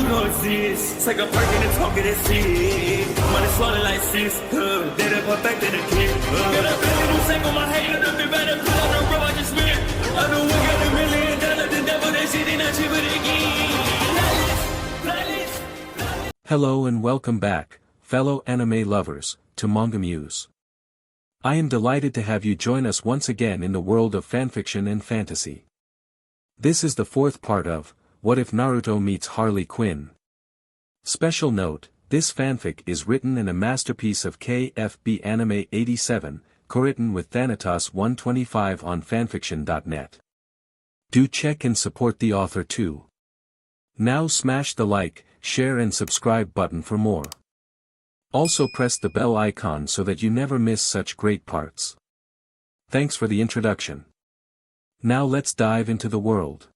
You don't exist. Take a perk and a talk of that shit. Money swallowed like sis. Dead up perfect in the kid. Got a billion who sang on my head. Look up better put on the road I just spent. I know we got $1 million. The devil that shit ain't not cheaper than again. Hello and welcome back, fellow anime lovers, to MangaMuse. I am delighted to have you join us once again in the world of fanfiction and fantasy. This is the fourth part of What If Naruto Meets Harley Quinn? Special note, this fanfic is written in a masterpiece of KFB Anime 87, co-written with Thanatos 125 on fanfiction.net. Do check and support the author too. Now smash the like, share and subscribe button for more. Also press the bell icon so that you never miss such great parts. Thanks for the introduction. Now let's dive into the world.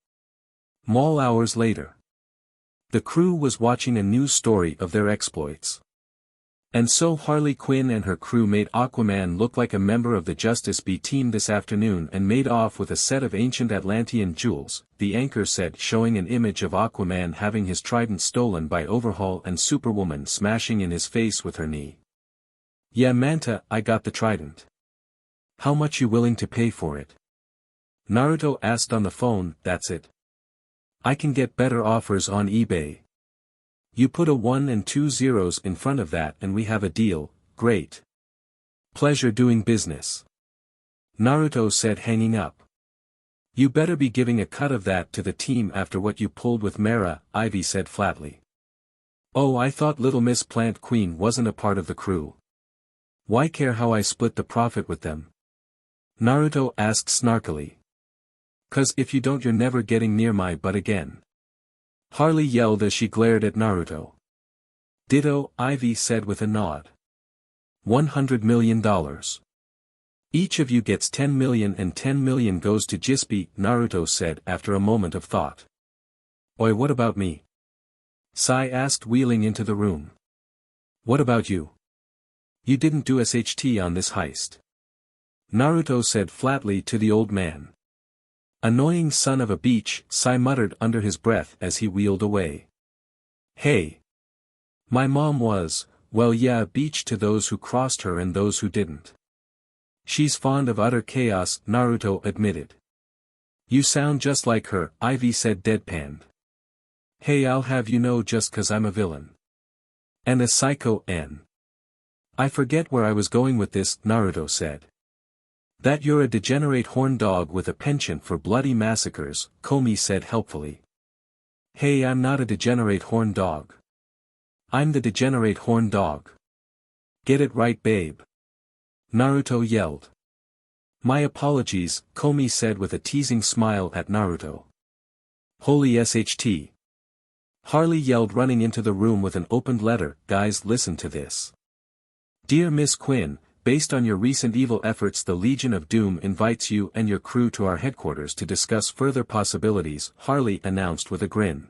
Mall hours later. The crew was watching a news story of their exploits. And so Harley Quinn and her crew made Aquaman look like a member of the Justice B team this afternoon and made off with a set of ancient Atlantean jewels, the anchor said, showing an image of Aquaman having his trident stolen by Overhaul and Superwoman smashing in his face with her knee. Yeah Manta, I got the trident. How much you willing to pay for it? Naruto asked on the phone. That's it. I can get better offers on eBay. You put a 1 and 2 zeros in front of that and we have a deal. Great. Pleasure doing business. Naruto said, hanging up. You better be giving a cut of that to the team after what you pulled with Mera, Ivy said flatly. Oh, I thought Little Miss Plant Queen wasn't a part of the crew. Why care how I split the profit with them? Naruto asked snarkily. 'Cause if you don't you're never getting near my butt again. Harley yelled as she glared at Naruto. Ditto, Ivy said with a nod. $100 million. Each of you gets 10 million and 10 million goes to Jisbi, Naruto said after a moment of thought. Oi, what about me? Sai asked, wheeling into the room. What about you? You didn't do SHT on this heist. Naruto said flatly to the old man. Annoying son of a beach, Sai muttered under his breath as he wheeled away. Hey. My mom was, well yeah, a beach to those who crossed her and those who didn't. She's fond of utter chaos, Naruto admitted. You sound just like her, Ivy said deadpanned. Hey, I'll have you know just 'cause I'm a villain. And a psycho N. I forget where I was going with this, Naruto said. That you're a degenerate horn dog with a penchant for bloody massacres, Komi said helpfully. Hey, I'm not a degenerate horn dog. I'm the degenerate horn dog. Get it right, babe. Naruto yelled. My apologies, Komi said with a teasing smile at Naruto. Holy SHT. Harley yelled, running into the room with an opened letter. Guys, listen to this. Dear Miss Quinn, based on your recent evil efforts, the Legion of Doom invites you and your crew to our headquarters to discuss further possibilities, Harley announced with a grin.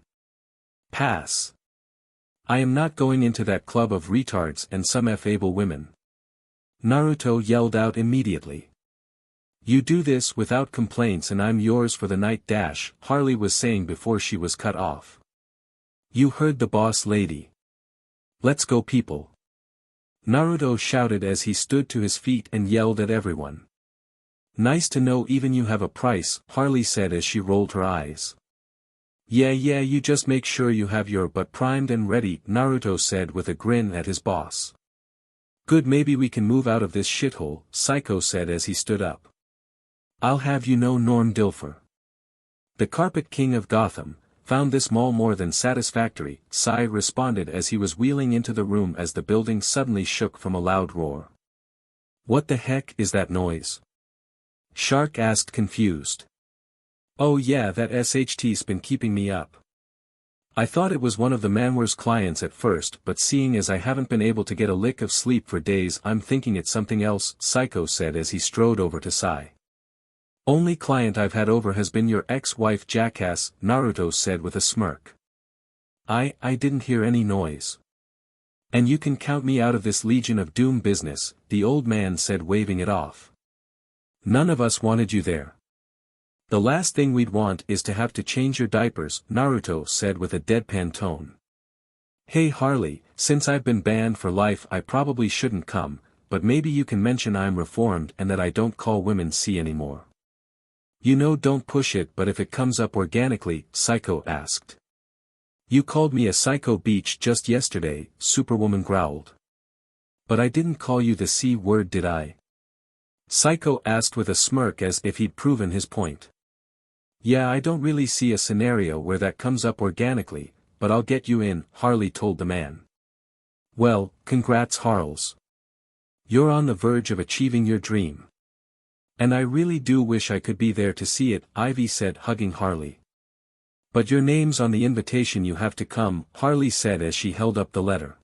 Pass. I am not going into that club of retards and some able women. Naruto yelled out immediately. You do this without complaints and I'm yours for the night. Harley was saying before she was cut off. You heard the boss lady. Let's go people. Naruto shouted as he stood to his feet and yelled at everyone. Nice to know even you have a price, Harley said as she rolled her eyes. Yeah, you just make sure you have your butt primed and ready, Naruto said with a grin at his boss. Good, maybe we can move out of this shithole, Psycho said as he stood up. I'll have you know Norm Dilfer. The Carpet King of Gotham, found this mall more than satisfactory, Sai responded as he was wheeling into the room as the building suddenly shook from a loud roar. What the heck is that noise? Shark asked confused. Oh yeah, that SHT's been keeping me up. I thought it was one of the Manware's clients at first, but seeing as I haven't been able to get a lick of sleep for days, I'm thinking it's something else, Psycho said as he strode over to Sai. Only client I've had over has been your ex-wife jackass, Naruto said with a smirk. I didn't hear any noise. And you can count me out of this Legion of Doom business, the old man said waving it off. None of us wanted you there. The last thing we'd want is to have to change your diapers, Naruto said with a deadpan tone. Hey Harley, since I've been banned for life I probably shouldn't come, but maybe you can mention I'm reformed and that I don't call women C anymore. You know, don't push it, but if it comes up organically, Psycho asked. You called me a psycho beach just yesterday, Superwoman growled. But I didn't call you the C word, did I? Psycho asked with a smirk as if he'd proven his point. Yeah, I don't really see a scenario where that comes up organically, but I'll get you in, Harley told the man. Well, congrats Harles. You're on the verge of achieving your dream. And I really do wish I could be there to see it, Ivy said, hugging Harley. But your name's on the invitation, you have to come, Harley said as she held up the letter.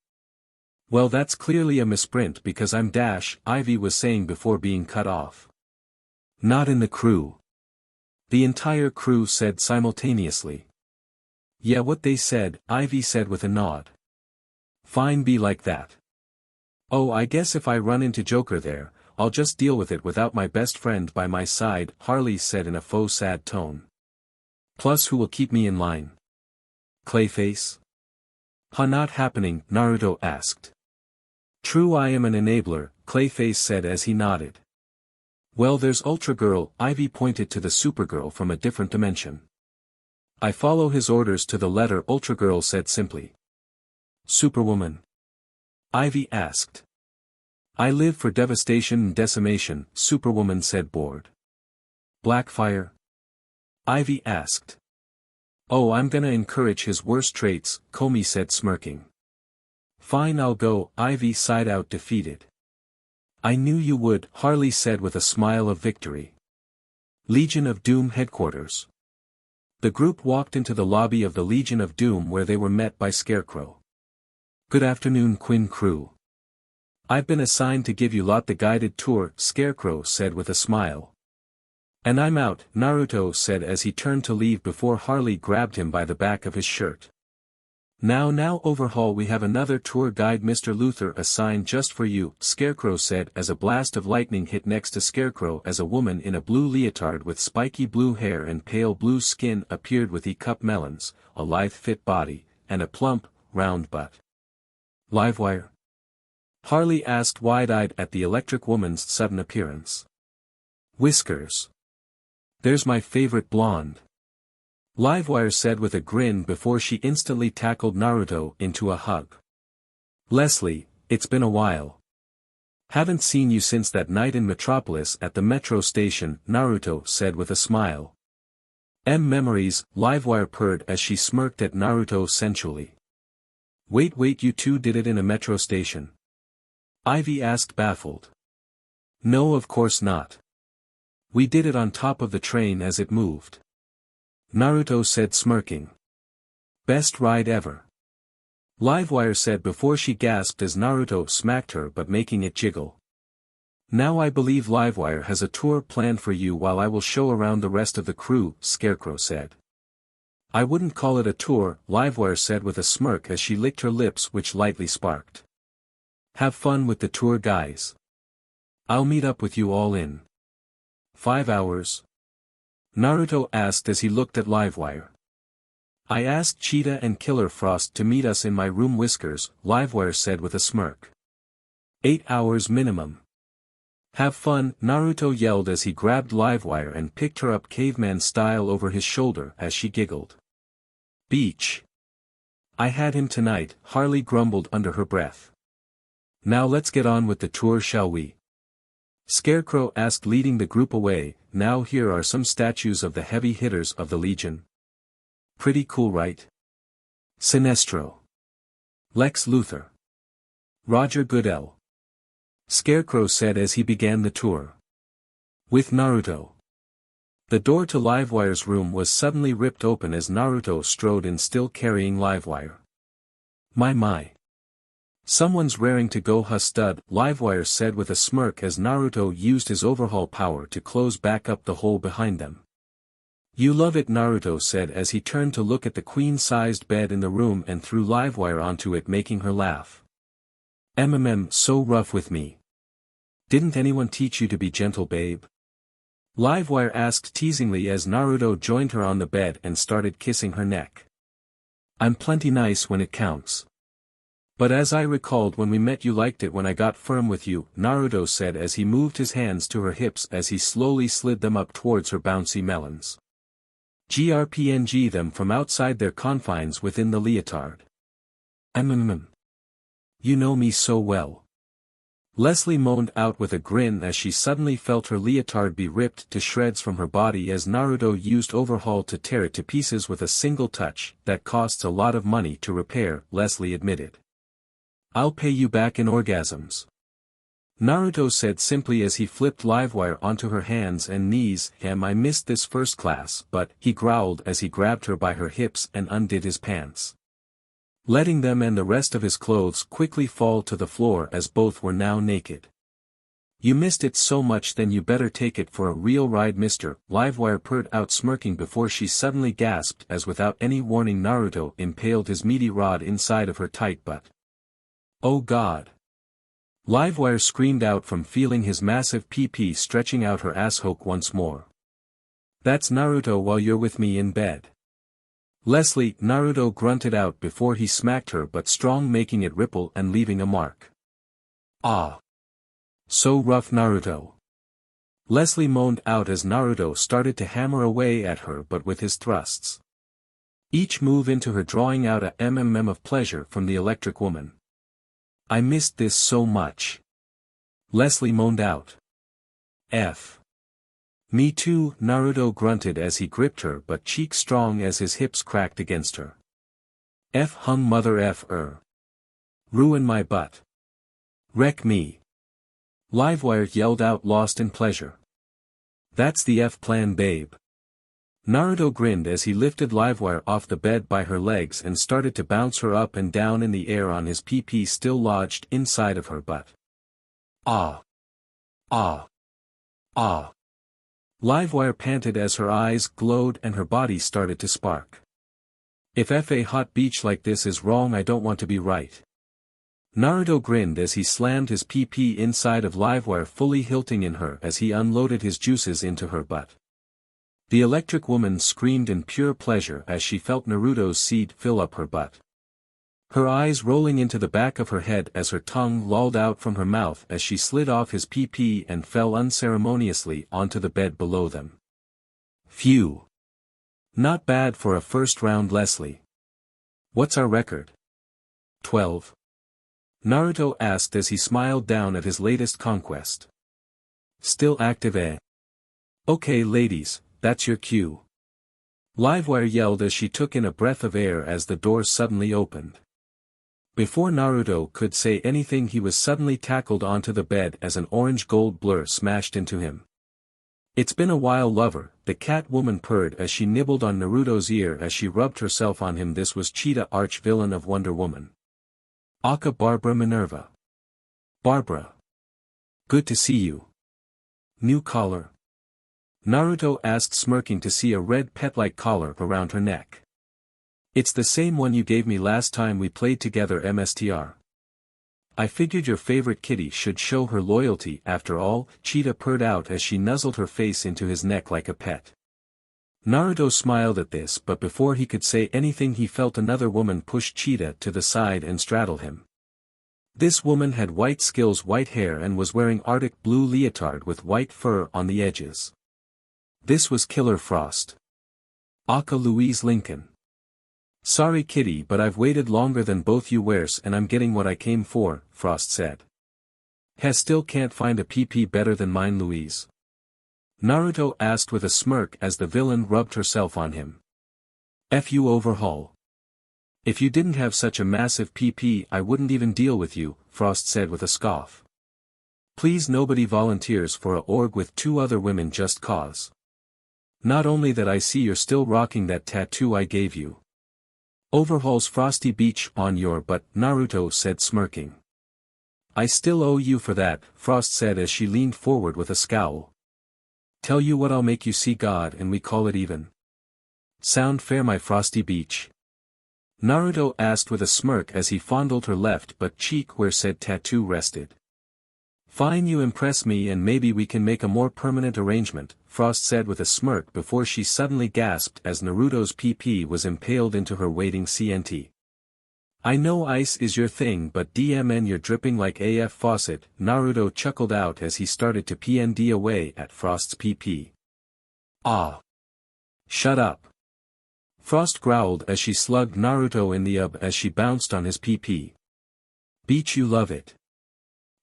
Well, that's clearly a misprint because I'm Dash, Ivy was saying before being cut off. Not in the crew. The entire crew said simultaneously. Yeah, what they said, Ivy said with a nod. Fine, be like that. Oh, I guess if I run into Joker there, I'll just deal with it without my best friend by my side, Harley said in a faux sad tone. Plus who will keep me in line? Clayface? Huh, not happening, Naruto asked. True, I am an enabler, Clayface said as he nodded. Well, there's Ultra Girl, Ivy pointed to the Supergirl from a different dimension. I follow his orders to the letter, Ultra Girl said simply. Superwoman? Ivy asked. I live for devastation and decimation, Superwoman said, bored. Blackfire? Ivy asked. Oh, I'm gonna encourage his worst traits, Comey said, smirking. Fine, I'll go, Ivy sighed out, defeated. I knew you would, Harley said with a smile of victory. Legion of Doom headquarters. The group walked into the lobby of the Legion of Doom where they were met by Scarecrow. Good afternoon, Quinn crew. I've been assigned to give you lot the guided tour, Scarecrow said with a smile. And I'm out, Naruto said as he turned to leave before Harley grabbed him by the back of his shirt. Now overhaul, we have another tour guide Mr. Luther assigned just for you, Scarecrow said as a blast of lightning hit next to Scarecrow as a woman in a blue leotard with spiky blue hair and pale blue skin appeared with E-cup melons, a lithe fit body, and a plump, round butt. Livewire? Harley asked wide-eyed at the electric woman's sudden appearance. Whiskers. There's my favorite blonde. Livewire said with a grin before she instantly tackled Naruto into a hug. Leslie, it's been a while. Haven't seen you since that night in Metropolis at the metro station, Naruto said with a smile. Memories, Livewire purred as she smirked at Naruto sensually. Wait, you two did it in a metro station? Ivy asked baffled. No, of course not. We did it on top of the train as it moved. Naruto said smirking. Best ride ever. Livewire said before she gasped as Naruto smacked her but making it jiggle. Now I believe Livewire has a tour planned for you while I will show around the rest of the crew, Scarecrow said. I wouldn't call it a tour, Livewire said with a smirk as she licked her lips which lightly sparked. Have fun with the tour, guys. I'll meet up with you all in 5 hours. Naruto asked as he looked at Livewire. I asked Cheetah and Killer Frost to meet us in my room, Whiskers, Livewire said with a smirk. 8 hours minimum. Have fun, Naruto yelled as he grabbed Livewire and picked her up caveman style over his shoulder as she giggled. Beach. I had him tonight, Harley grumbled under her breath. Now let's get on with the tour, shall we? Scarecrow asked, leading the group away. Now here are some statues of the heavy hitters of the Legion. Pretty cool, right? Sinestro. Lex Luthor. Roger Goodell. Scarecrow said as he began the tour. With Naruto. The door to Livewire's room was suddenly ripped open as Naruto strode in, still carrying Livewire. My. Someone's raring to go, huh, stud, Livewire said with a smirk as Naruto used his overhaul power to close back up the hole behind them. You love it, Naruto said as he turned to look at the queen-sized bed in the room and threw Livewire onto it, making her laugh. So rough with me. Didn't anyone teach you to be gentle, babe? Livewire asked teasingly as Naruto joined her on the bed and started kissing her neck. I'm plenty nice when it counts. But as I recalled when we met, you liked it when I got firm with you, Naruto said as he moved his hands to her hips as he slowly slid them up towards her bouncy melons. GRPNG them from outside their confines within the leotard. You know me so well. Leslie moaned out with a grin as she suddenly felt her leotard be ripped to shreds from her body as Naruto used Overhaul to tear it to pieces with a single touch. That costs a lot of money to repair, Leslie admitted. I'll pay you back in orgasms. Naruto said simply as he flipped Livewire onto her hands and knees. I missed this first class, but, he growled as he grabbed her by her hips and undid his pants, letting them and the rest of his clothes quickly fall to the floor as both were now naked. You missed it so much, then you better take it for a real ride, mister, Livewire purred out, smirking before she suddenly gasped as without any warning Naruto impaled his meaty rod inside of her tight butt. Oh God! Livewire screamed out from feeling his massive PP stretching out her asshoke once more. That's Naruto while you're with me in bed. Leslie, Naruto grunted out before he smacked her but strong, making it ripple and leaving a mark. Ah! So rough, Naruto. Leslie moaned out as Naruto started to hammer away at her but with his thrusts. Each move into her drawing out a mmm of pleasure from the electric woman. I missed this so much. Leslie moaned out. F. Me too, Naruto grunted as he gripped her but cheek strong as his hips cracked against her. F hung mother F ruin my butt. Wreck me. Livewire yelled out, lost in pleasure. That's the F plan, babe. Naruto grinned as he lifted Livewire off the bed by her legs and started to bounce her up and down in the air on his PP still lodged inside of her butt. Ah! Ah! Ah! Livewire panted as her eyes glowed and her body started to spark. If a hot beach like this is wrong, I don't want to be right. Naruto grinned as he slammed his PP inside of Livewire, fully hilting in her as he unloaded his juices into her butt. The electric woman screamed in pure pleasure as she felt Naruto's seed fill up her butt, her eyes rolling into the back of her head as her tongue lolled out from her mouth as she slid off his PP and fell unceremoniously onto the bed below them. Phew! Not bad for a first round, Leslie. What's our record? 12. Naruto asked as he smiled down at his latest conquest. Still active, eh? Okay, ladies, that's your cue. Livewire yelled as she took in a breath of air as the door suddenly opened. Before Naruto could say anything, he was suddenly tackled onto the bed as an orange-gold blur smashed into him. It's been a while, lover, the cat woman purred as she nibbled on Naruto's ear as she rubbed herself on him. This was Cheetah, arch-villain of Wonder Woman. Aka Barbara Minerva. Barbara. Good to see you. New collar? Naruto asked, smirking to see a red pet-like collar around her neck. It's the same one you gave me last time we played together, MSTR. I figured your favorite kitty should show her loyalty after all, Cheetah purred out as she nuzzled her face into his neck like a pet. Naruto smiled at this, but before he could say anything he felt another woman push Cheetah to the side and straddle him. This woman had white skills, white hair, and was wearing Arctic blue leotard with white fur on the edges. This was Killer Frost. Aka Louise Lincoln. Sorry kitty, but I've waited longer than both you wears and I'm getting what I came for, Frost said. Still can't find a PP better than mine, Louise? Naruto asked with a smirk as the villain rubbed herself on him. F you, Overhaul. If you didn't have such a massive PP I wouldn't even deal with you, Frost said with a scoff. Please, nobody volunteers for a org with two other women just cause. Not only that, I see you're still rocking that tattoo I gave you. Overhaul's frosty beach on your butt, Naruto said, smirking. I still owe you for that, Frost said as she leaned forward with a scowl. Tell you what, I'll make you see God and we call it even. Sound fair, my frosty beach? Naruto asked with a smirk as he fondled her left butt cheek where said tattoo rested. Fine, you impress me and maybe we can make a more permanent arrangement, Frost said with a smirk before she suddenly gasped as Naruto's PP was impaled into her waiting CNT. I know ice is your thing but DMN you're dripping like AF faucet, Naruto chuckled out as he started to PND away at Frost's PP. Ah. Shut up. Frost growled as she slugged Naruto in the as she bounced on his PP. Beach you love it.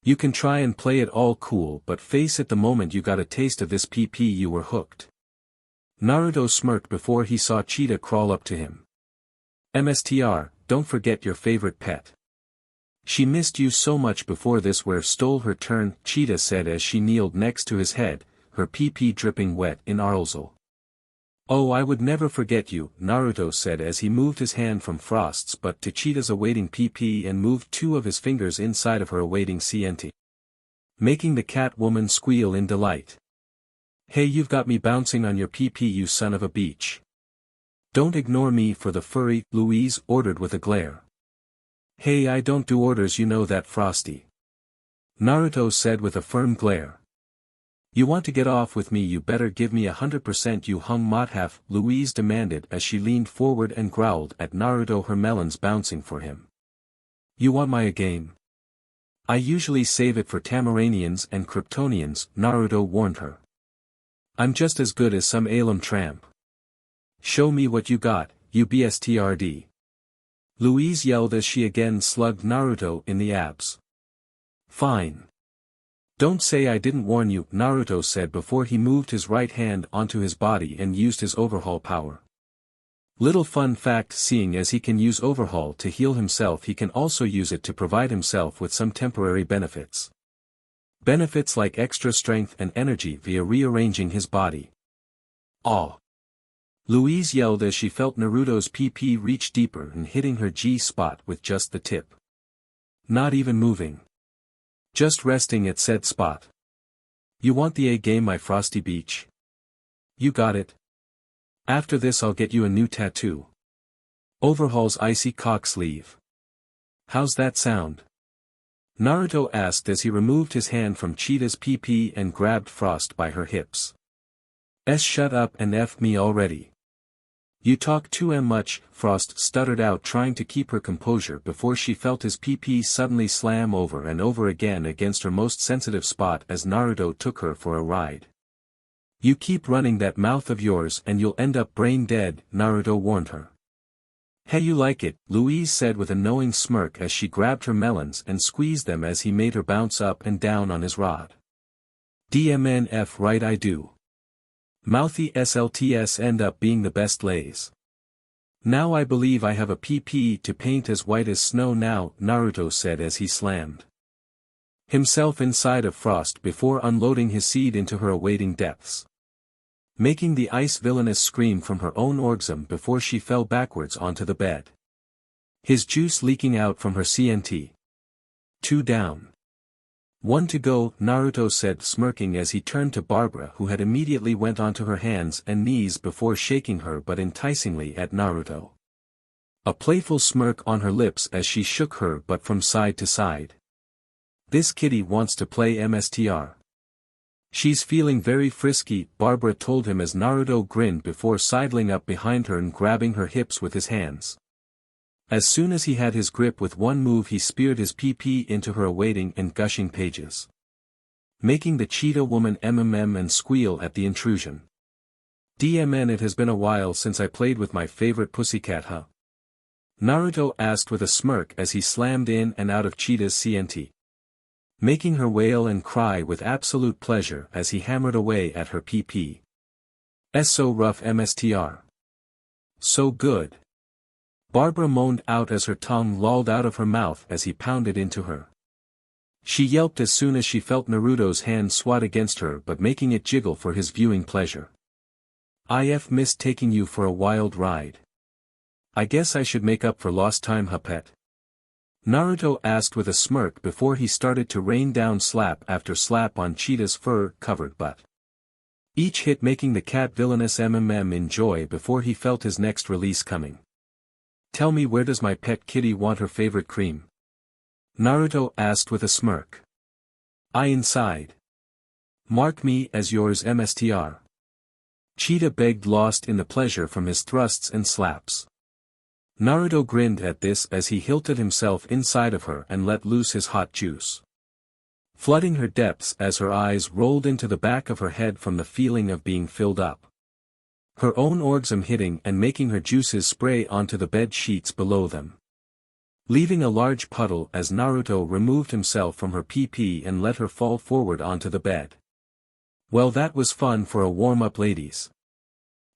You can try and play it all cool but face it the moment you got a taste of this PP you were hooked. Naruto smirked before he saw Cheetah crawl up to him. MSTR, don't forget your favorite pet. She missed you so much before this where stole her turn, Cheetah said as she kneeled next to his head, her PP dripping wet in arsehole. Oh I would never forget you, Naruto said as he moved his hand from Frost's butt to Cheetah's awaiting PP and moved two of his fingers inside of her awaiting CNT. Making the cat woman squeal in delight. Hey you've got me bouncing on your PP you son of a beach. Don't ignore me for the furry, Louise ordered with a glare. Hey I don't do orders you know that Frosty. Naruto said with a firm glare. You want to get off with me you better give me 100% you hung whatif, Louise demanded as she leaned forward and growled at Naruto her melons bouncing for him. You want my game? I usually save it for Tamaranians and Kryptonians, Naruto warned her. I'm just as good as some alum tramp. Show me what you got, you BSTRD. Louise yelled as she again slugged Naruto in the abs. Fine. Don't say I didn't warn you, Naruto said before he moved his right hand onto his body and used his overhaul power. Little fun fact seeing as he can use overhaul to heal himself he can also use it to provide himself with some temporary benefits. Benefits like extra strength and energy via rearranging his body. Aw! Louise yelled as she felt Naruto's PP reach deeper and hitting her G-spot with just the tip. Not even moving. Just resting at said spot. You want the A-game my frosty beach? You got it. After this I'll get you a new tattoo. Overhaul's icy cock sleeve. How's that sound? Naruto asked as he removed his hand from Cheetah's PP and grabbed Frost by her hips. Shut up and F me already. You talk too much, Frost stuttered out trying to keep her composure before she felt his PP suddenly slam over and over again against her most sensitive spot as Naruto took her for a ride. You keep running that mouth of yours and you'll end up brain dead, Naruto warned her. Hey you like it, Louise said with a knowing smirk as she grabbed her melons and squeezed them as he made her bounce up and down on his rod. DMNF right I do. Mouthy SLTS end up being the best lays. Now I believe I have a PP to paint as white as snow now, Naruto said as he slammed himself inside of Frost before unloading his seed into her awaiting depths. Making the ice villainess scream from her own orgasm before she fell backwards onto the bed. His juice leaking out from her CNT. 2 down. 1 to go, Naruto said smirking as he turned to Barbara who had immediately went onto her hands and knees before shaking her but enticingly at Naruto. A playful smirk on her lips as she shook her butt from side to side. This kitty wants to play MSTR. She's feeling very frisky, Barbara told him as Naruto grinned before sidling up behind her and grabbing her hips with his hands. As soon as he had his grip with one move he speared his PP into her awaiting and gushing pages. Making the cheetah woman and squeal at the intrusion. DMN it has been a while since I played with my favorite pussycat huh? Naruto asked with a smirk as he slammed in and out of Cheetah's CNT. Making her wail and cry with absolute pleasure as he hammered away at her PP. So rough MSTR. So good. Barbara moaned out as her tongue lolled out of her mouth as he pounded into her. She yelped as soon as she felt Naruto's hand swat against her but making it jiggle for his viewing pleasure. IF missed taking you for a wild ride. I guess I should make up for lost time huh pet? Naruto asked with a smirk before he started to rain down slap after slap on Cheetah's fur-covered butt. Each hit making the cat villainous enjoy before he felt his next release coming. Tell me where does my pet kitty want her favorite cream? Naruto asked with a smirk. I inside. Mark me as yours MSTR. Cheetah begged lost in the pleasure from his thrusts and slaps. Naruto grinned at this as he hilted himself inside of her and let loose his hot juice, flooding her depths as her eyes rolled into the back of her head from the feeling of being filled up. Her own orgasm hitting and making her juices spray onto the bed sheets below them, leaving a large puddle as Naruto removed himself from her PP and let her fall forward onto the bed. Well, that was fun for a warm-up, ladies.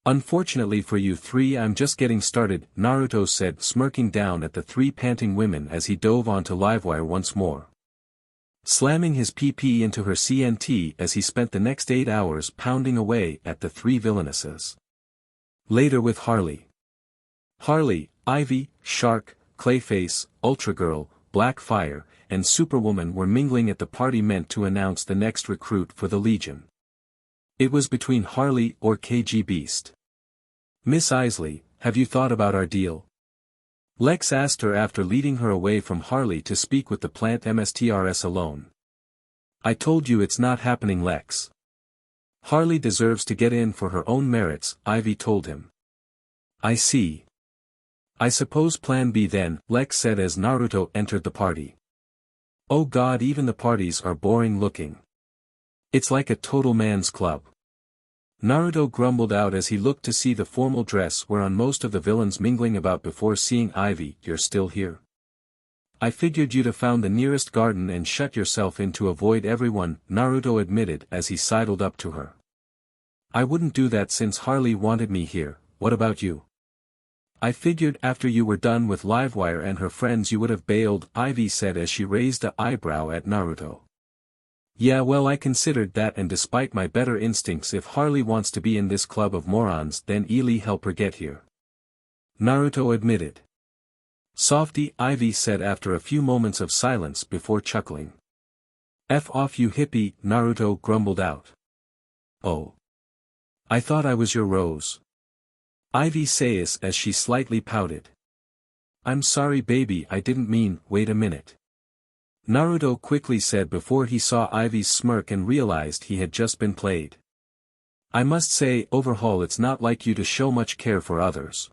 Unfortunately for you three, I'm just getting started, Naruto said, smirking down at the three panting women as he dove onto Livewire once more, slamming his PP into her CNT as he spent the next 8 hours pounding away at the three villainesses. Later with Harley. Harley, Ivy, Shark, Clayface, Ultra Girl, Blackfire, and Superwoman were mingling at the party meant to announce the next recruit for the Legion. It was between Harley or KG Beast. Miss Isley, have you thought about our deal? Lex asked her after leading her away from Harley to speak with the plant MSTRS alone. I told you it's not happening, Lex. Harley deserves to get in for her own merits, Ivy told him. I see. I suppose plan B then, Lex said as Naruto entered the party. Oh god, even the parties are boring looking. It's like a total man's club. Naruto grumbled out as he looked to see the formal dress whereon most of the villains mingling about before seeing Ivy. You're still here? I figured you'd have found the nearest garden and shut yourself in to avoid everyone, Naruto admitted as he sidled up to her. I wouldn't do that since Harley wanted me here. What about you? I figured after you were done with Livewire and her friends you would have bailed, Ivy said as she raised an eyebrow at Naruto. Yeah, well, I considered that, and despite my better instincts, if Harley wants to be in this club of morons, then Ely help her get here. Naruto admitted. Softy, Ivy said after a few moments of silence before chuckling. F off you hippie, Naruto grumbled out. Oh. I thought I was your rose. Ivy says as she slightly pouted. I'm sorry baby, I didn't mean, wait a minute. Naruto quickly said before he saw Ivy's smirk and realized he had just been played. I must say, Overhaul, it's not like you to show much care for others.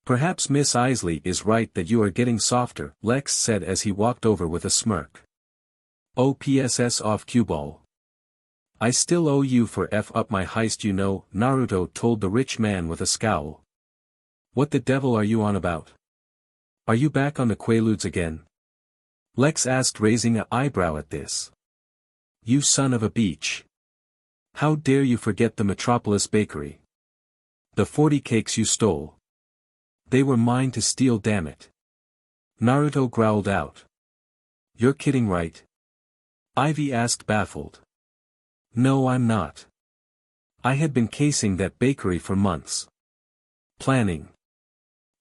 Perhaps Miss Isley is right that you are getting softer, Lex said as he walked over with a smirk. Oh PSS off cue ball. I still owe you for F up my heist, you know, Naruto told the rich man with a scowl. What the devil are you on about? Are you back on the Quaaludes again? Lex asked, raising an eyebrow at this. You son of a beach. How dare you forget the Metropolis Bakery? The 40 cakes you stole. They were mine to steal, damn it. Naruto growled out. You're kidding, right? Ivy asked, baffled. No, I'm not. I had been casing that bakery for months. Planning.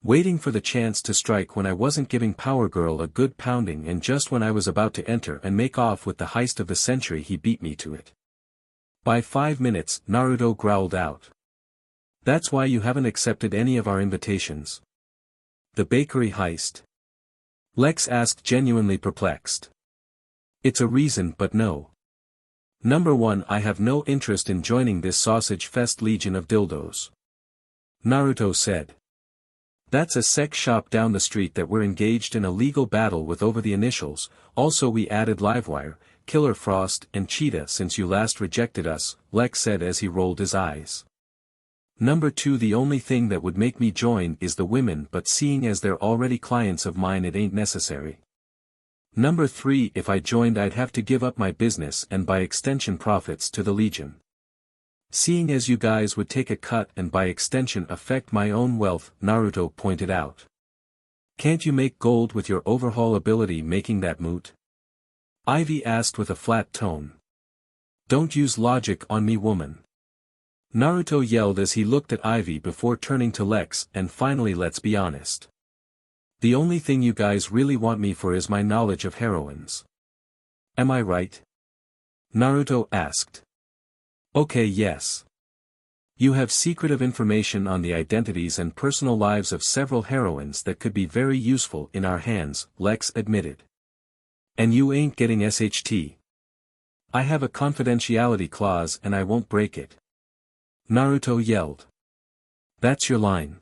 Waiting for the chance to strike when I wasn't giving Power Girl a good pounding, and just when I was about to enter and make off with the heist of the century he beat me to it. By 5 minutes, Naruto growled out. That's why you haven't accepted any of our invitations. The bakery heist? Lex asked, genuinely perplexed. It's a reason, but no. Number 1, I have no interest in joining this sausage fest legion of dildos. Naruto said. That's a sex shop down the street that we're engaged in a legal battle with over the initials. Also we added Livewire, Killer Frost and Cheetah since you last rejected us, Lex said as he rolled his eyes. Number 2, the only thing that would make me join is the women, but seeing as they're already clients of mine it ain't necessary. Number 3, if I joined I'd have to give up my business and by extension profits to the Legion. Seeing as you guys would take a cut and by extension affect my own wealth, Naruto pointed out. Can't you make gold with your overhaul ability, making that moot? Ivy asked with a flat tone. Don't use logic on me, woman. Naruto yelled as he looked at Ivy before turning to Lex, and finally, let's be honest. The only thing you guys really want me for is my knowledge of heroines. Am I right? Naruto asked. Okay, yes. You have secretive information on the identities and personal lives of several heroines that could be very useful in our hands, Lex admitted. And you ain't getting SHT. I have a confidentiality clause and I won't break it. Naruto yelled. That's your line.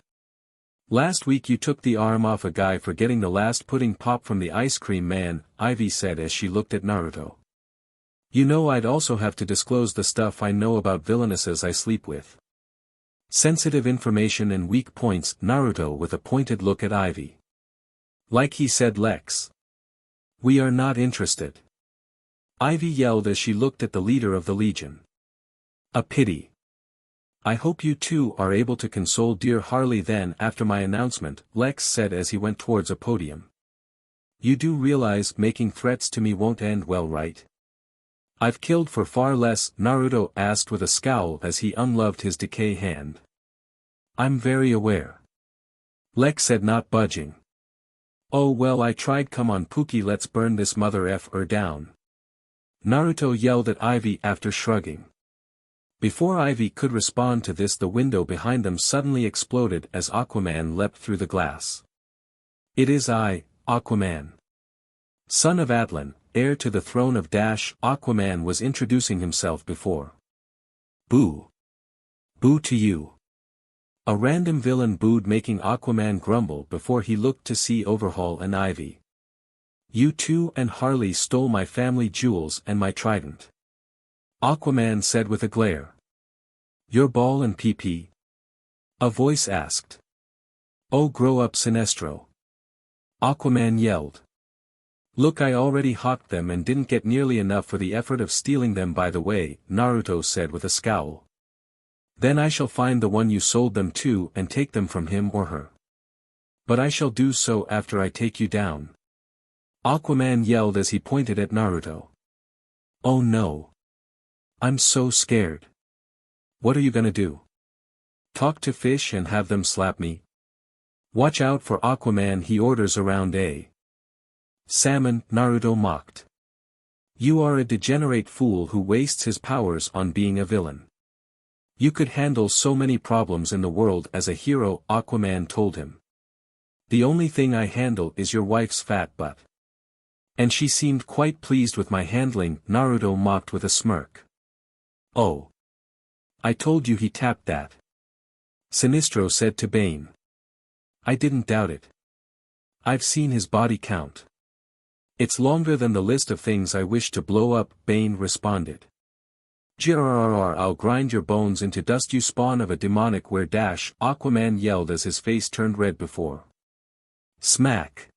Last week you took the arm off a guy for getting the last pudding pop from the ice cream man, Ivy said as she looked at Naruto. You know I'd also have to disclose the stuff I know about villainesses I sleep with. Sensitive information and weak points, Naruto with a pointed look at Ivy. Like he said, Lex. We are not interested. Ivy yelled as she looked at the leader of the Legion. A pity. I hope you two are able to console dear Harley then after my announcement, Lex said as he went towards a podium. You do realize making threats to me won't end well, right? I've killed for far less, Naruto asked with a scowl as he unloved his decay hand. I'm very aware. Lex said, not budging. Oh well, I tried. Come on Pookie, let's burn this mother effer down. Naruto yelled at Ivy after shrugging. Before Ivy could respond to this, the window behind them suddenly exploded as Aquaman leapt through the glass. It is I, Aquaman. Son of Atlan, heir to the throne of Dash, Aquaman was introducing himself before. Boo. Boo to you. A random villain booed, making Aquaman grumble before he looked to see Overhaul and Ivy. You two and Harley stole my family jewels and my trident. Aquaman said with a glare. Your ball and PP? A voice asked. Oh, grow up, Sinestro. Aquaman yelled. Look, I already hawked them and didn't get nearly enough for the effort of stealing them, by the way, Naruto said with a scowl. Then I shall find the one you sold them to and take them from him or her. But I shall do so after I take you down. Aquaman yelled as he pointed at Naruto. Oh no. I'm so scared. What are you gonna do? Talk to fish and have them slap me? Watch out for Aquaman, he orders around a salmon, Naruto mocked. You are a degenerate fool who wastes his powers on being a villain. You could handle so many problems in the world as a hero, Aquaman told him. The only thing I handle is your wife's fat butt. And she seemed quite pleased with my handling, Naruto mocked with a smirk. Oh. I told you he tapped that. Sinestro said to Bane. I didn't doubt it. I've seen his body count. It's longer than the list of things I wish to blow up, Bane responded. Grrrr, I'll grind your bones into dust, you spawn of a demonic were dash, Aquaman yelled as his face turned red before. Smack.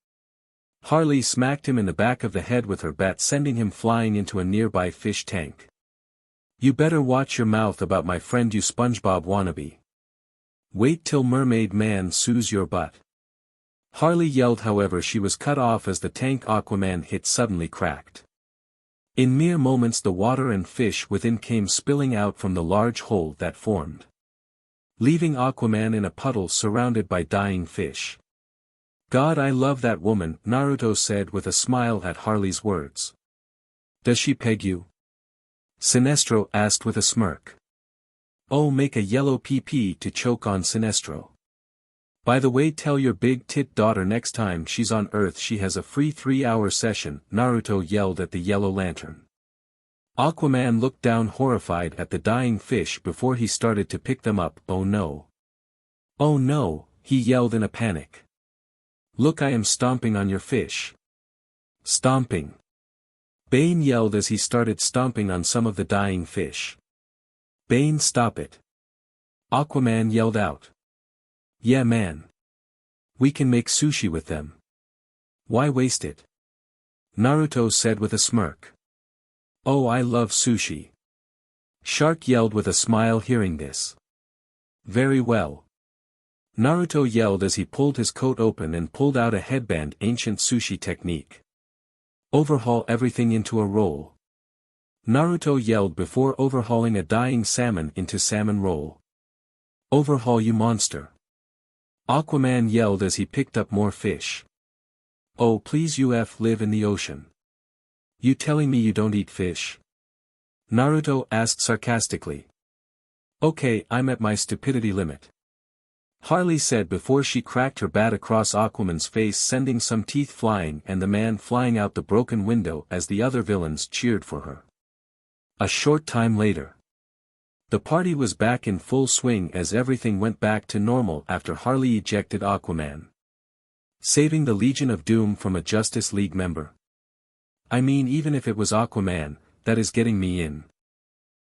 Harley smacked him in the back of the head with her bat, sending him flying into a nearby fish tank. You better watch your mouth about my friend, you SpongeBob wannabe. Wait till Mermaid Man sues your butt. Harley yelled, however she was cut off as the tank Aquaman hit suddenly cracked. In mere moments the water and fish within came spilling out from the large hole that formed, leaving Aquaman in a puddle surrounded by dying fish. God, I love that woman, Naruto said with a smile at Harley's words. Does she peg you? Sinestro asked with a smirk. Oh, make a yellow PP to choke on Sinestro. By the way, tell your big tit daughter next time she's on Earth she has a free 3-hour session, Naruto yelled at the yellow lantern. Aquaman looked down horrified at the dying fish before he started to pick them up. Oh no. Oh no, he yelled in a panic. Look, I am stomping on your fish. Stomping. Bane yelled as he started stomping on some of the dying fish. Bane, stop it. Aquaman yelled out. Yeah man. We can make sushi with them. Why waste it? Naruto said with a smirk. Oh, I love sushi. Shark yelled with a smile hearing this. Very well. Naruto yelled as he pulled his coat open and pulled out a headband, ancient sushi technique. Overhaul everything into a roll. Naruto yelled before overhauling a dying salmon into salmon roll. Overhaul, you monster. Aquaman yelled as he picked up more fish. Oh please, you live in the ocean. You telling me you don't eat fish? Naruto asked sarcastically. Okay, I'm at my stupidity limit. Harley said before she cracked her bat across Aquaman's face, sending some teeth flying and the man flying out the broken window as the other villains cheered for her. A short time later. The party was back in full swing as everything went back to normal after Harley ejected Aquaman, saving the Legion of Doom from a Justice League member. I mean, even if it was Aquaman, that is getting me in.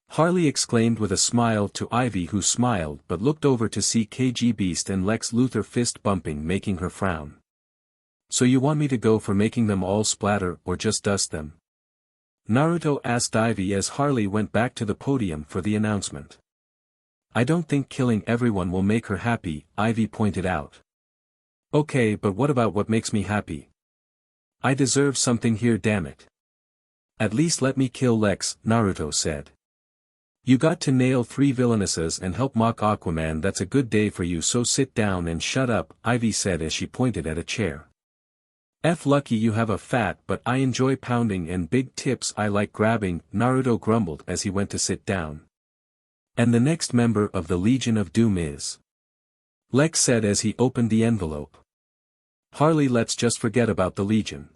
Harley exclaimed with a smile to Ivy, who smiled but looked over to see KG Beast and Lex Luthor fist bumping, making her frown. So you want me to go for making them all splatter or just dust them? Naruto asked Ivy as Harley went back to the podium for the announcement. I don't think killing everyone will make her happy, Ivy pointed out. Okay, but what about what makes me happy? I deserve something here, dammit. At least let me kill Lex, Naruto said. You got to nail 3 villainesses and help mock Aquaman. That's a good day for you, so sit down and shut up, Ivy said as she pointed at a chair. F lucky you have a fat, but I enjoy pounding and big tips I like grabbing, Naruto grumbled as he went to sit down. And the next member of the Legion of Doom is? Lex said as he opened the envelope. Harley, let's just forget about the Legion.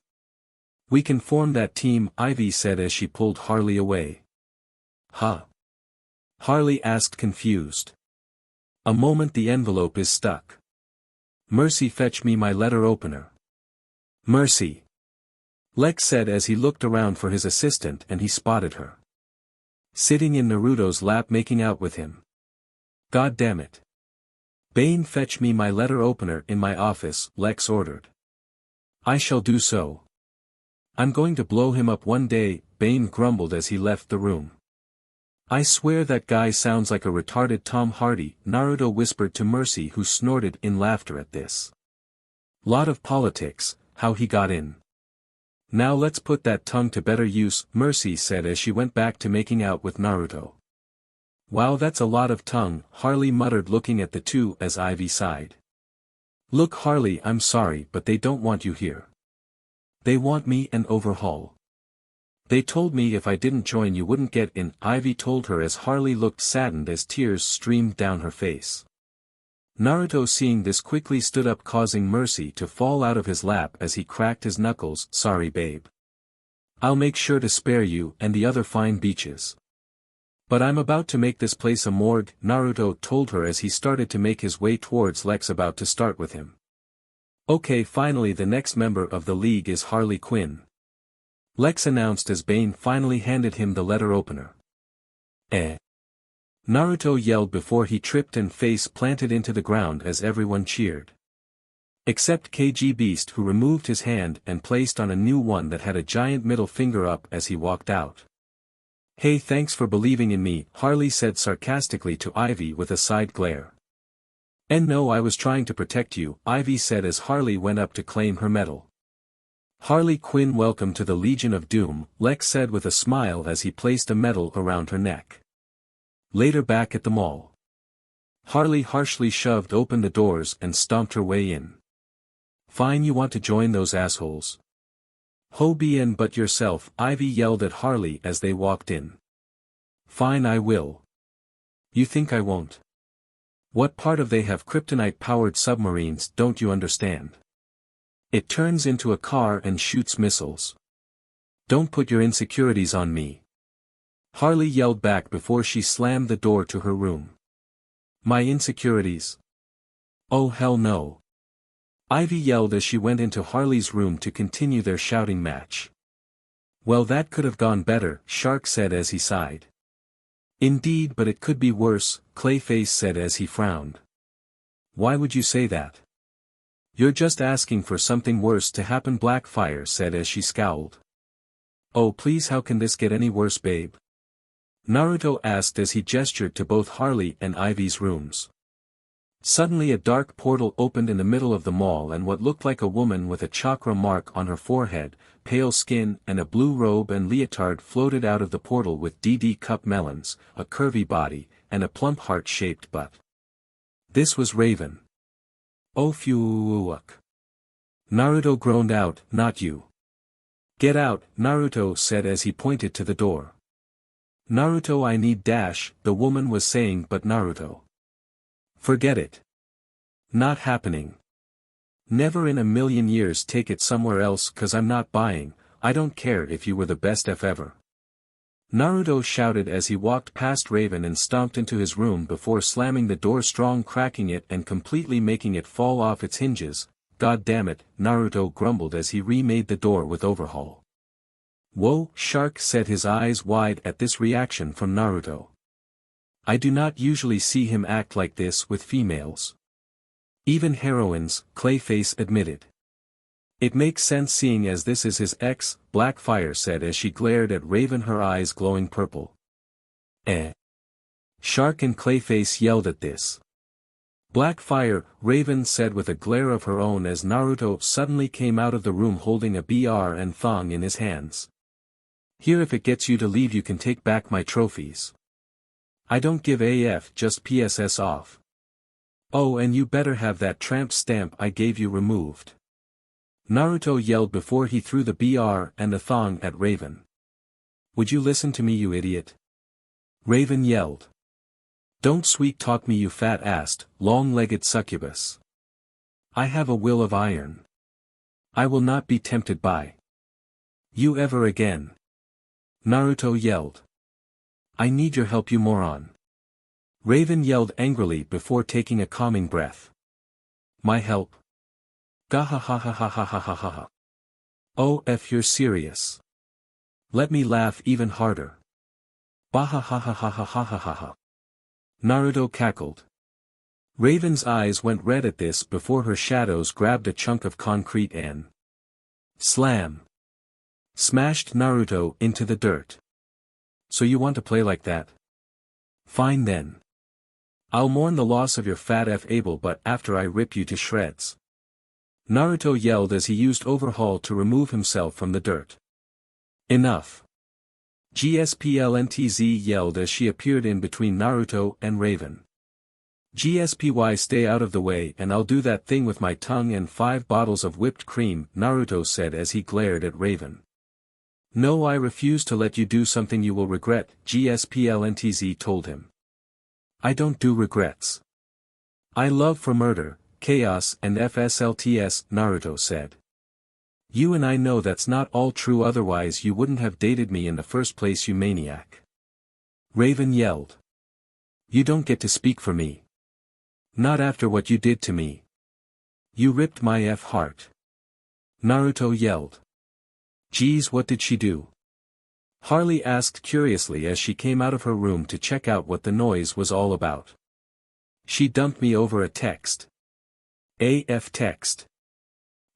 We can form that team, Ivy said as she pulled Harley away. Huh? Harley asked, confused. A moment, the envelope is stuck. Mercy, fetch me my letter opener. Mercy. Lex said as he looked around for his assistant and he spotted her sitting in Naruto's lap making out with him. God damn it. Bane, fetch me my letter opener in my office, Lex ordered. I shall do so. I'm going to blow him up one day, Bane grumbled as he left the room. I swear that guy sounds like a retarded Tom Hardy, Naruto whispered to Mercy, who snorted in laughter at this. Lot of politics, how he got in. Now let's put that tongue to better use, Mercy said as she went back to making out with Naruto. Wow, that's a lot of tongue, Harley muttered, looking at the two as Ivy sighed. Look Harley, I'm sorry, but they don't want you here. They want me and Overhaul. They told me if I didn't join you wouldn't get in, Ivy told her as Harley looked saddened as tears streamed down her face. Naruto, seeing this, quickly stood up, causing Mercy to fall out of his lap as he cracked his knuckles. Sorry babe. I'll make sure to spare you and the other fine beaches. But I'm about to make this place a morgue, Naruto told her as he started to make his way towards Lex, about to start with him. Okay, finally the next member of the League is Harley Quinn, Lex announced as Bane finally handed him the letter opener. Naruto yelled before he tripped and face planted into the ground as everyone cheered. Except KG Beast, who removed his hand and placed on a new one that had a giant middle finger up as he walked out. Hey, thanks for believing in me, Harley said sarcastically to Ivy with a side glare. And no, I was trying to protect you, Ivy said as Harley went up to claim her medal. Harley Quinn, welcome to the Legion of Doom, Lex said with a smile as he placed a medal around her neck. Later, back at the mall, Harley harshly shoved open the doors and stomped her way in. Fine, you want to join those assholes? Ho, be in but yourself, Ivy yelled at Harley as they walked in. Fine, I will. You think I won't? What part of they have kryptonite-powered submarines don't you understand? It turns into a car and shoots missiles. Don't put your insecurities on me, Harley yelled back before she slammed the door to her room. My insecurities? Oh hell no. Ivy yelled as she went into Harley's room to continue their shouting match. Well, that could have gone better, Shark said as he sighed. Indeed, but it could be worse, Clayface said as he frowned. Why would you say that? You're just asking for something worse to happen, Blackfire said as she scowled. Oh please, how can this get any worse, babe? Naruto asked as he gestured to both Harley and Ivy's rooms. Suddenly a dark portal opened in the middle of the mall and what looked like a woman with a chakra mark on her forehead, pale skin and a blue robe and leotard floated out of the portal with DD cup melons, a curvy body, and a plump heart-shaped butt. This was Raven. Oh phew. Naruto groaned out, not you. Get out, Naruto said as he pointed to the door. Naruto, I need dash, the woman was saying, but Naruto. Forget it. Not happening. Never in a million years, take it somewhere else, cause I'm not buying, I don't care if you were the best F ever. Naruto shouted as he walked past Raven and stomped into his room before slamming the door strong, cracking it and completely making it fall off its hinges. God damn it, Naruto grumbled as he remade the door with overhaul. Whoa, Shark said, his eyes wide at this reaction from Naruto. I do not usually see him act like this with females. Even heroines, Clayface admitted. It makes sense seeing as this is his ex, Blackfire said as she glared at Raven, her eyes glowing purple. Shark and Clayface yelled at this. Blackfire, Raven said with a glare of her own as Naruto suddenly came out of the room holding a BR and thong in his hands. Here, if it gets you to leave you can take back my trophies. I don't give AF, just PSS off. Oh, and you better have that tramp stamp I gave you removed. Naruto yelled before he threw the BR and the thong at Raven. Would you listen to me, you idiot? Raven yelled. Don't sweet talk me, you fat-assed, long-legged succubus. I have a will of iron. I will not be tempted by you ever again. Naruto yelled. I need your help, you moron. Raven yelled angrily before taking a calming breath. My help? Gahahahahahahaha. Oh, if you're serious. Let me laugh even harder. Bahahahahahahaha. Naruto cackled. Raven's eyes went red at this before her shadows grabbed a chunk of concrete and slam. Smashed Naruto into the dirt. So you want to play like that? Fine then. I'll mourn the loss of your fat F able but after I rip you to shreds. Naruto yelled as he used overhaul to remove himself from the dirt. Enough. GSPLNTZ yelled as she appeared in between Naruto and Raven. GSPY, stay out of the way and I'll do that thing with my tongue and 5 bottles of whipped cream, Naruto said as he glared at Raven. No, I refuse to let you do something you will regret, GSPLNTZ told him. I don't do regrets. I love for murder, chaos and FSLTS, Naruto said. You and I know that's not all true, otherwise you wouldn't have dated me in the first place, you maniac. Raven yelled. You don't get to speak for me. Not after what you did to me. You ripped my F heart. Naruto yelled. Geez, what did she do? Harley asked curiously as she came out of her room to check out what the noise was all about. She dumped me over a text. AF text.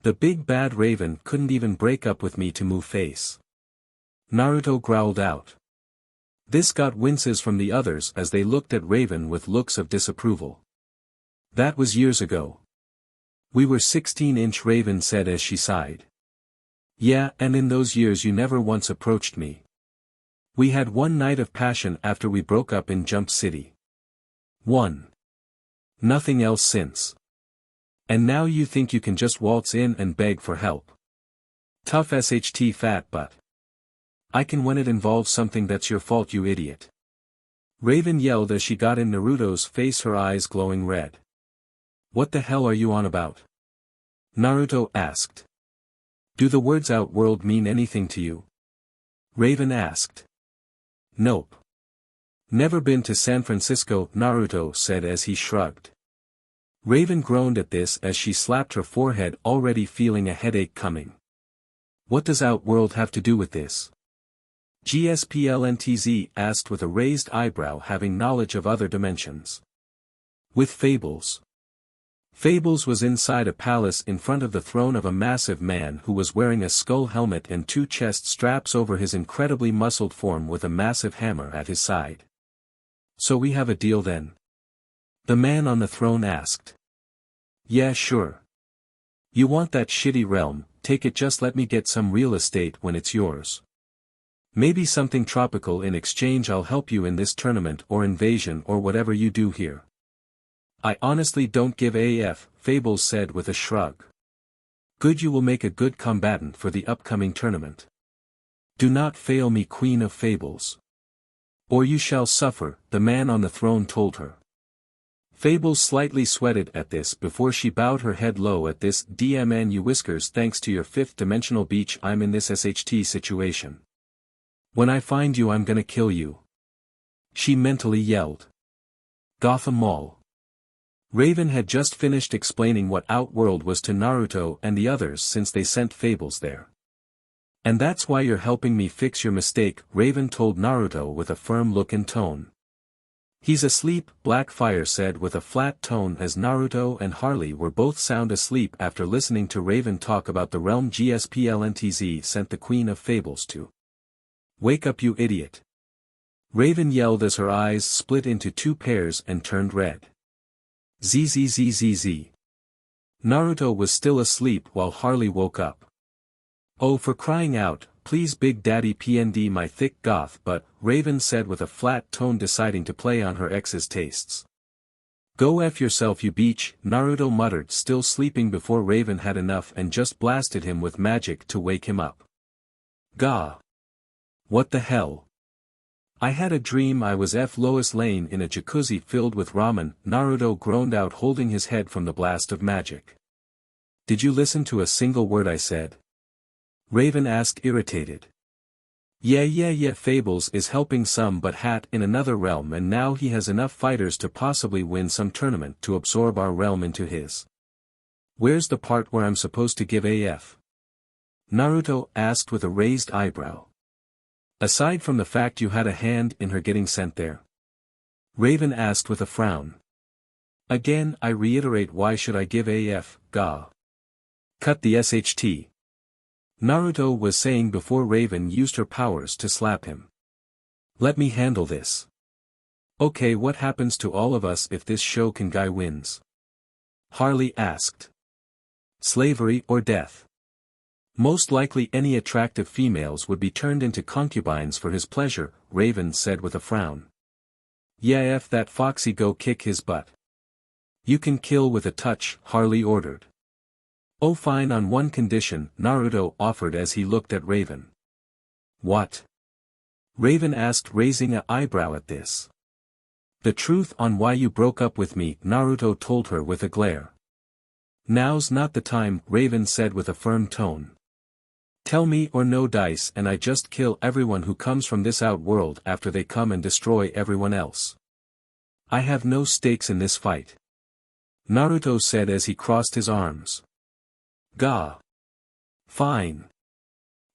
The big bad Raven couldn't even break up with me to move face. Naruto growled out. This got winces from the others as they looked at Raven with looks of disapproval. That was years ago. We were 16-inch, Raven said as she sighed. Yeah, and in those years you never once approached me. We had one night of passion after we broke up in Jump City. One. Nothing else since. And now you think you can just waltz in and beg for help. Tough SHT, fat butt. I can when it involves something that's your fault, you idiot. Raven yelled as she got in Naruto's face, her eyes glowing red. What the hell are you on about? Naruto asked. Do the words Outworld mean anything to you? Raven asked. Nope. Never been to San Francisco, Naruto said as he shrugged. Raven groaned at this as she slapped her forehead, already feeling a headache coming. What does Outworld have to do with this? GSPLNTZ asked with a raised eyebrow, having knowledge of other dimensions. With Fables. Fables was inside a palace in front of the throne of a massive man who was wearing a skull helmet and 2 chest straps over his incredibly muscled form with a massive hammer at his side. So we have a deal then? The man on the throne asked. Yeah, sure. You want that shitty realm, take it, just let me get some real estate when it's yours. Maybe something tropical in exchange, I'll help you in this tournament or invasion or whatever you do here. I honestly don't give AF, Fables said with a shrug. Good, you will make a good combatant for the upcoming tournament. Do not fail me, Queen of Fables. Or you shall suffer, the man on the throne told her. Fables slightly sweated at this before she bowed her head low at this. DMN, you whiskers, thanks to your 5th dimensional beach I'm in this SHT situation. When I find you I'm gonna kill you. She mentally yelled. Gotham Mall. Raven had just finished explaining what Outworld was to Naruto and the others since they sent fables there. And that's why you're helping me fix your mistake, Raven told Naruto with a firm look and tone. He's asleep, Blackfire said with a flat tone as Naruto and Harley were both sound asleep after listening to Raven talk about the realm GSPLNTZ sent the Queen of Fables to. Wake up you idiot. Raven yelled as her eyes split into two pairs and turned red. ZZZZZ. Naruto was still asleep while Harley woke up. Oh for crying out, please Big Daddy PND my thick goth but, Raven said with a flat tone deciding to play on her ex's tastes. Go F yourself you beach, Naruto muttered still sleeping before Raven had enough and just blasted him with magic to wake him up. Gah. What the hell? I had a dream I was Lois Lane in a jacuzzi filled with ramen, Naruto groaned out holding his head from the blast of magic. Did you listen to a single word I said? Raven asked irritated. Yeah Fables is helping some but Hat in another realm and now he has enough fighters to possibly win some tournament to absorb our realm into his. Where's the part where I'm supposed to give AF? Naruto asked with a raised eyebrow. Aside from the fact you had a hand in her getting sent there? Raven asked with a frown. Again I reiterate why should I give AF, Gah. Cut the SHT. Naruto was saying before Raven used her powers to slap him. Let me handle this. Okay what happens to all of us if this Shokan guy wins? Harley asked. Slavery or death? Most likely any attractive females would be turned into concubines for his pleasure, Raven said with a frown. Yeah F that Foxy go kick his butt. You can kill with a touch, Harley ordered. Oh fine on one condition, Naruto offered as he looked at Raven. What? Raven asked raising an eyebrow at this. The truth on why you broke up with me, Naruto told her with a glare. Now's not the time, Raven said with a firm tone. Tell me or no dice and I just kill everyone who comes from this outworld after they come and destroy everyone else. I have no stakes in this fight. Naruto said as he crossed his arms. Gah. Fine.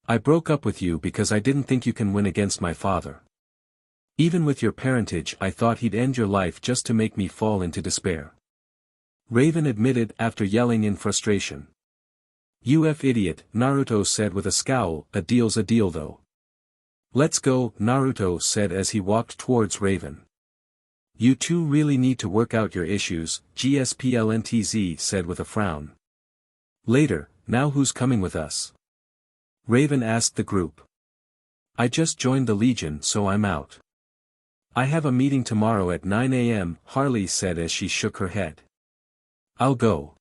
I broke up with you because I didn't think you can win against my father. Even with your parentage I thought he'd end your life just to make me fall into despair. Raven admitted after yelling in frustration. UF idiot, Naruto said with a scowl, a deal's a deal though. Let's go, Naruto said as he walked towards Raven. You two really need to work out your issues, GSPLNTZ said with a frown. Later, now who's coming with us? Raven asked the group. I just joined the Legion so I'm out. I have a meeting tomorrow at 9 a.m., Harley said as she shook her head. I'll go.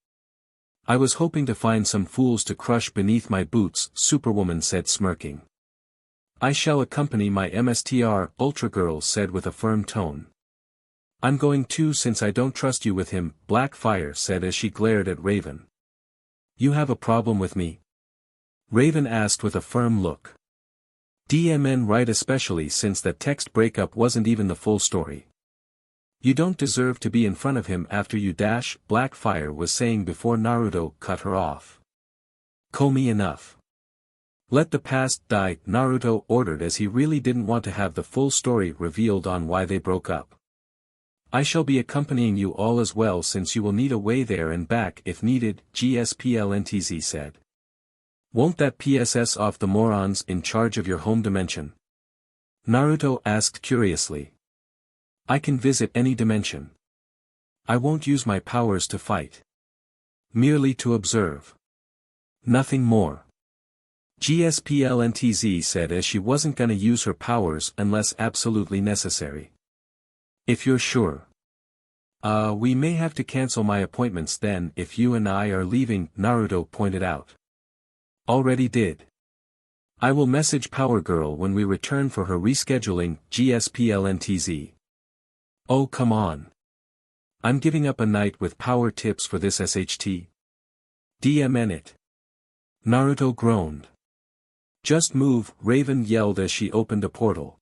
I was hoping to find some fools to crush beneath my boots, Superwoman said smirking. I shall accompany my MSTR, Ultra Girl said with a firm tone. I'm going too since I don't trust you with him, Blackfire said as she glared at Raven. You have a problem with me? Raven asked with a firm look. DMN right especially since that text breakup wasn't even the full story. You don't deserve to be in front of him after you dash, Blackfire was saying before Naruto cut her off. Komi enough. Let the past die, Naruto ordered as he really didn't want to have the full story revealed on why they broke up. I shall be accompanying you all as well since you will need a way there and back if needed, GSPLNTZ said. Won't that PSS off the morons in charge of your home dimension? Naruto asked curiously. I can visit any dimension. I won't use my powers to fight. Merely to observe. Nothing more. GSPLNTZ said as she wasn't gonna use her powers unless absolutely necessary. If you're sure. We may have to cancel my appointments then if you and I are leaving, Naruto pointed out. Already did. I will message Power Girl when we return for her rescheduling, GSPLNTZ. Oh come on. I'm giving up a night with power tips for this SHT. DMN it. Naruto groaned. Just move, Raven yelled as she opened a portal.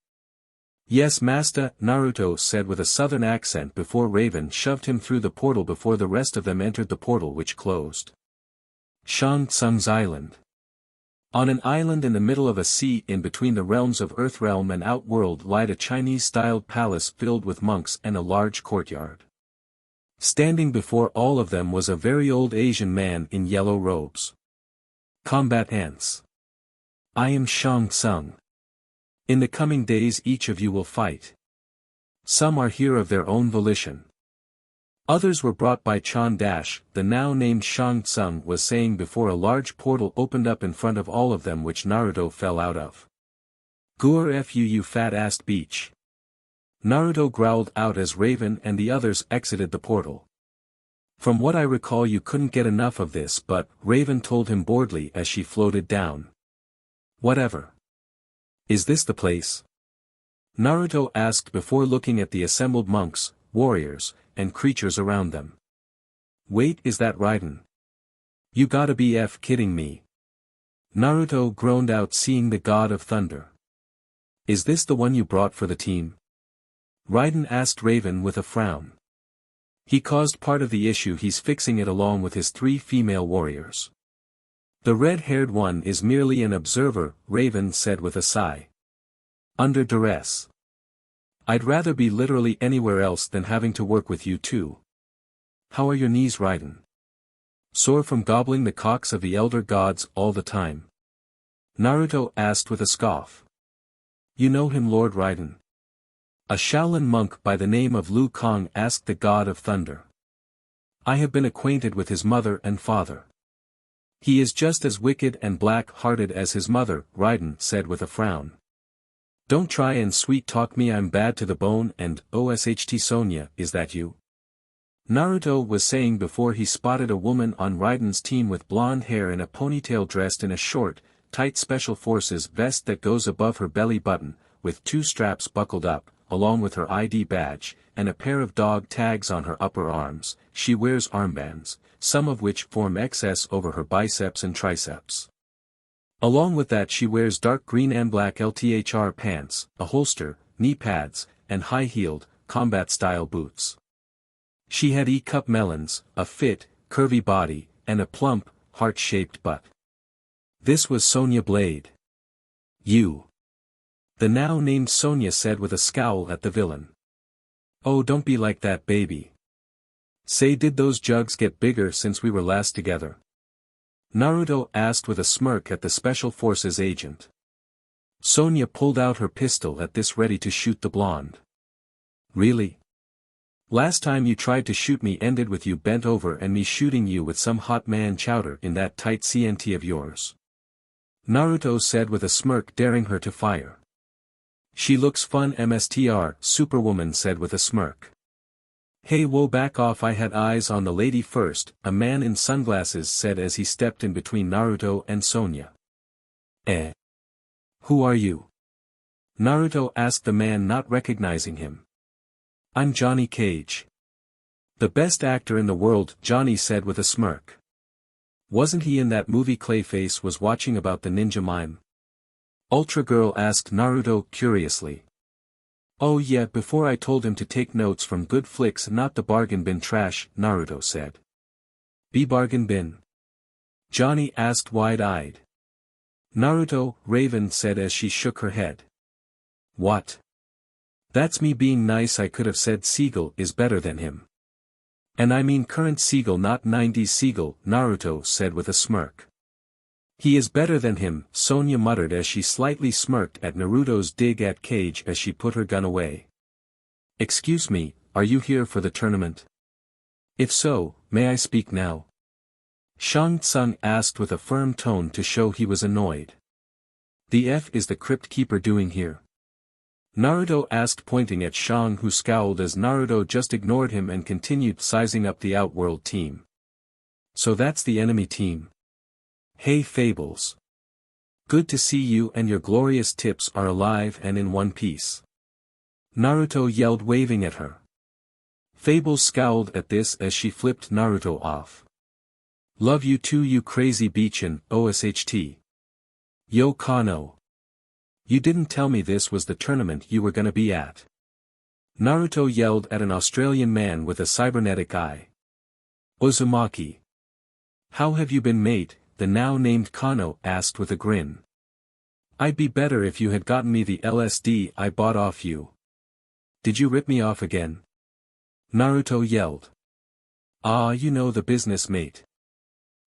Yes master, Naruto said with a southern accent before Raven shoved him through the portal before the rest of them entered the portal which closed. Shang Tsung's Island. On an island in the middle of a sea in between the realms of Earthrealm and Outworld lied a Chinese-styled palace filled with monks and a large courtyard. Standing before all of them was a very old Asian man in yellow robes. Combat ants. I am Shang Tsung. In the coming days each of you will fight. Some are here of their own volition. Others were brought by Chan Dash, the now named Shang Tsung was saying before a large portal opened up in front of all of them which Naruto fell out of. Gur fu you fat-assed beach. Naruto growled out as Raven and the others exited the portal. From what I recall you couldn't get enough of this but, Raven told him boredly as she floated down. Whatever. Is this the place? Naruto asked before looking at the assembled monks, warriors, and creatures around them. Wait, is that Raiden? You gotta be kidding me. Naruto groaned out seeing the god of thunder. Is this the one you brought for the team? Raiden asked Raven with a frown. He caused part of the issue, he's fixing it along with his 3 female warriors. The red-haired one is merely an observer, Raven said with a sigh. Under duress. I'd rather be literally anywhere else than having to work with you two. How are your knees, Raiden? Sore from gobbling the cocks of the elder gods all the time? Naruto asked with a scoff. You know him, Lord Raiden? A Shaolin monk by the name of Liu Kang asked the god of thunder. I have been acquainted with his mother and father. He is just as wicked and black-hearted as his mother, Raiden said with a frown. Don't try and sweet-talk me, I'm bad to the bone and, OSHT Sonia, is that you? Naruto was saying before he spotted a woman on Raiden's team with blonde hair and a ponytail dressed in a short, tight special forces vest that goes above her belly button, with 2 straps buckled up, along with her ID badge, and a pair of dog tags on her upper arms. She wears armbands, some of which form XS over her biceps and triceps. Along with that she wears dark green and black LTHR pants, a holster, knee pads, and high-heeled, combat-style boots. She had E-cup melons, a fit, curvy body, and a plump, heart-shaped butt. This was Sonya Blade. You. The now named Sonya said with a scowl at the villain. Oh, don't be like that, baby. Say, did those jugs get bigger since we were last together? Naruto asked with a smirk at the Special Forces agent. Sonya pulled out her pistol at this, ready to shoot the blonde. Really? Last time you tried to shoot me ended with you bent over and me shooting you with some hot man chowder in that tight CNT of yours. Naruto said with a smirk, daring her to fire. She looks fun, MSTR, Superwoman said with a smirk. Hey, whoa, back off, I had eyes on the lady first, a man in sunglasses said as he stepped in between Naruto and Sonya. Who are you? Naruto asked the man, not recognizing him. I'm Johnny Cage. The best actor in the world, Johnny said with a smirk. Wasn't he in that movie Clayface was watching about the ninja mime? Ultra Girl asked Naruto curiously. Oh yeah, before I told him to take notes from good flicks, not the bargain bin trash, Naruto said. Be bargain bin? Johnny asked wide-eyed. Naruto, Raven said as she shook her head. What? That's me being nice, I could have said Seagull is better than him. And I mean current Seagull, not 90s Seagull, Naruto said with a smirk. He is better than him, Sonya muttered as she slightly smirked at Naruto's dig at Cage as she put her gun away. Excuse me, are you here for the tournament? If so, may I speak now? Shang Tsung asked with a firm tone to show he was annoyed. The F is the Crypt Keeper doing here? Naruto asked, pointing at Shang, who scowled as Naruto just ignored him and continued sizing up the Outworld team. So that's the enemy team. Hey Fables. Good to see you and your glorious tips are alive and in one piece. Naruto yelled, waving at her. Fables scowled at this as she flipped Naruto off. Love you too, you crazy beachin, OSHT. Yo Kano. You didn't tell me this was the tournament you were gonna be at. Naruto yelled at an Australian man with a cybernetic eye. Uzumaki. How have you been, mate? The now named Kano asked with a grin. I'd be better if you had gotten me the LSD I bought off you. Did you rip me off again? Naruto yelled. Ah, you know the business, mate.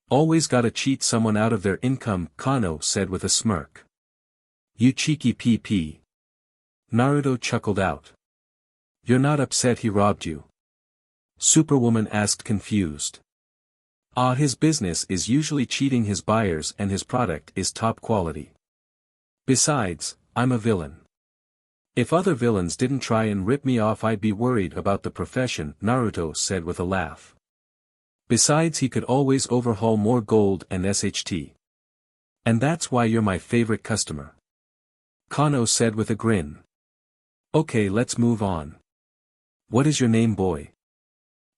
Always gotta cheat someone out of their income, Kano said with a smirk. You cheeky PP. Naruto chuckled out. You're not upset he robbed you? Superwoman asked confused. Ah, his business is usually cheating his buyers and his product is top quality. Besides, I'm a villain. If other villains didn't try and rip me off, I'd be worried about the profession, Naruto said with a laugh. Besides, he could always overhaul more gold and SHT. And that's why you're my favorite customer. Kano said with a grin. Okay, let's move on. What is your name, boy?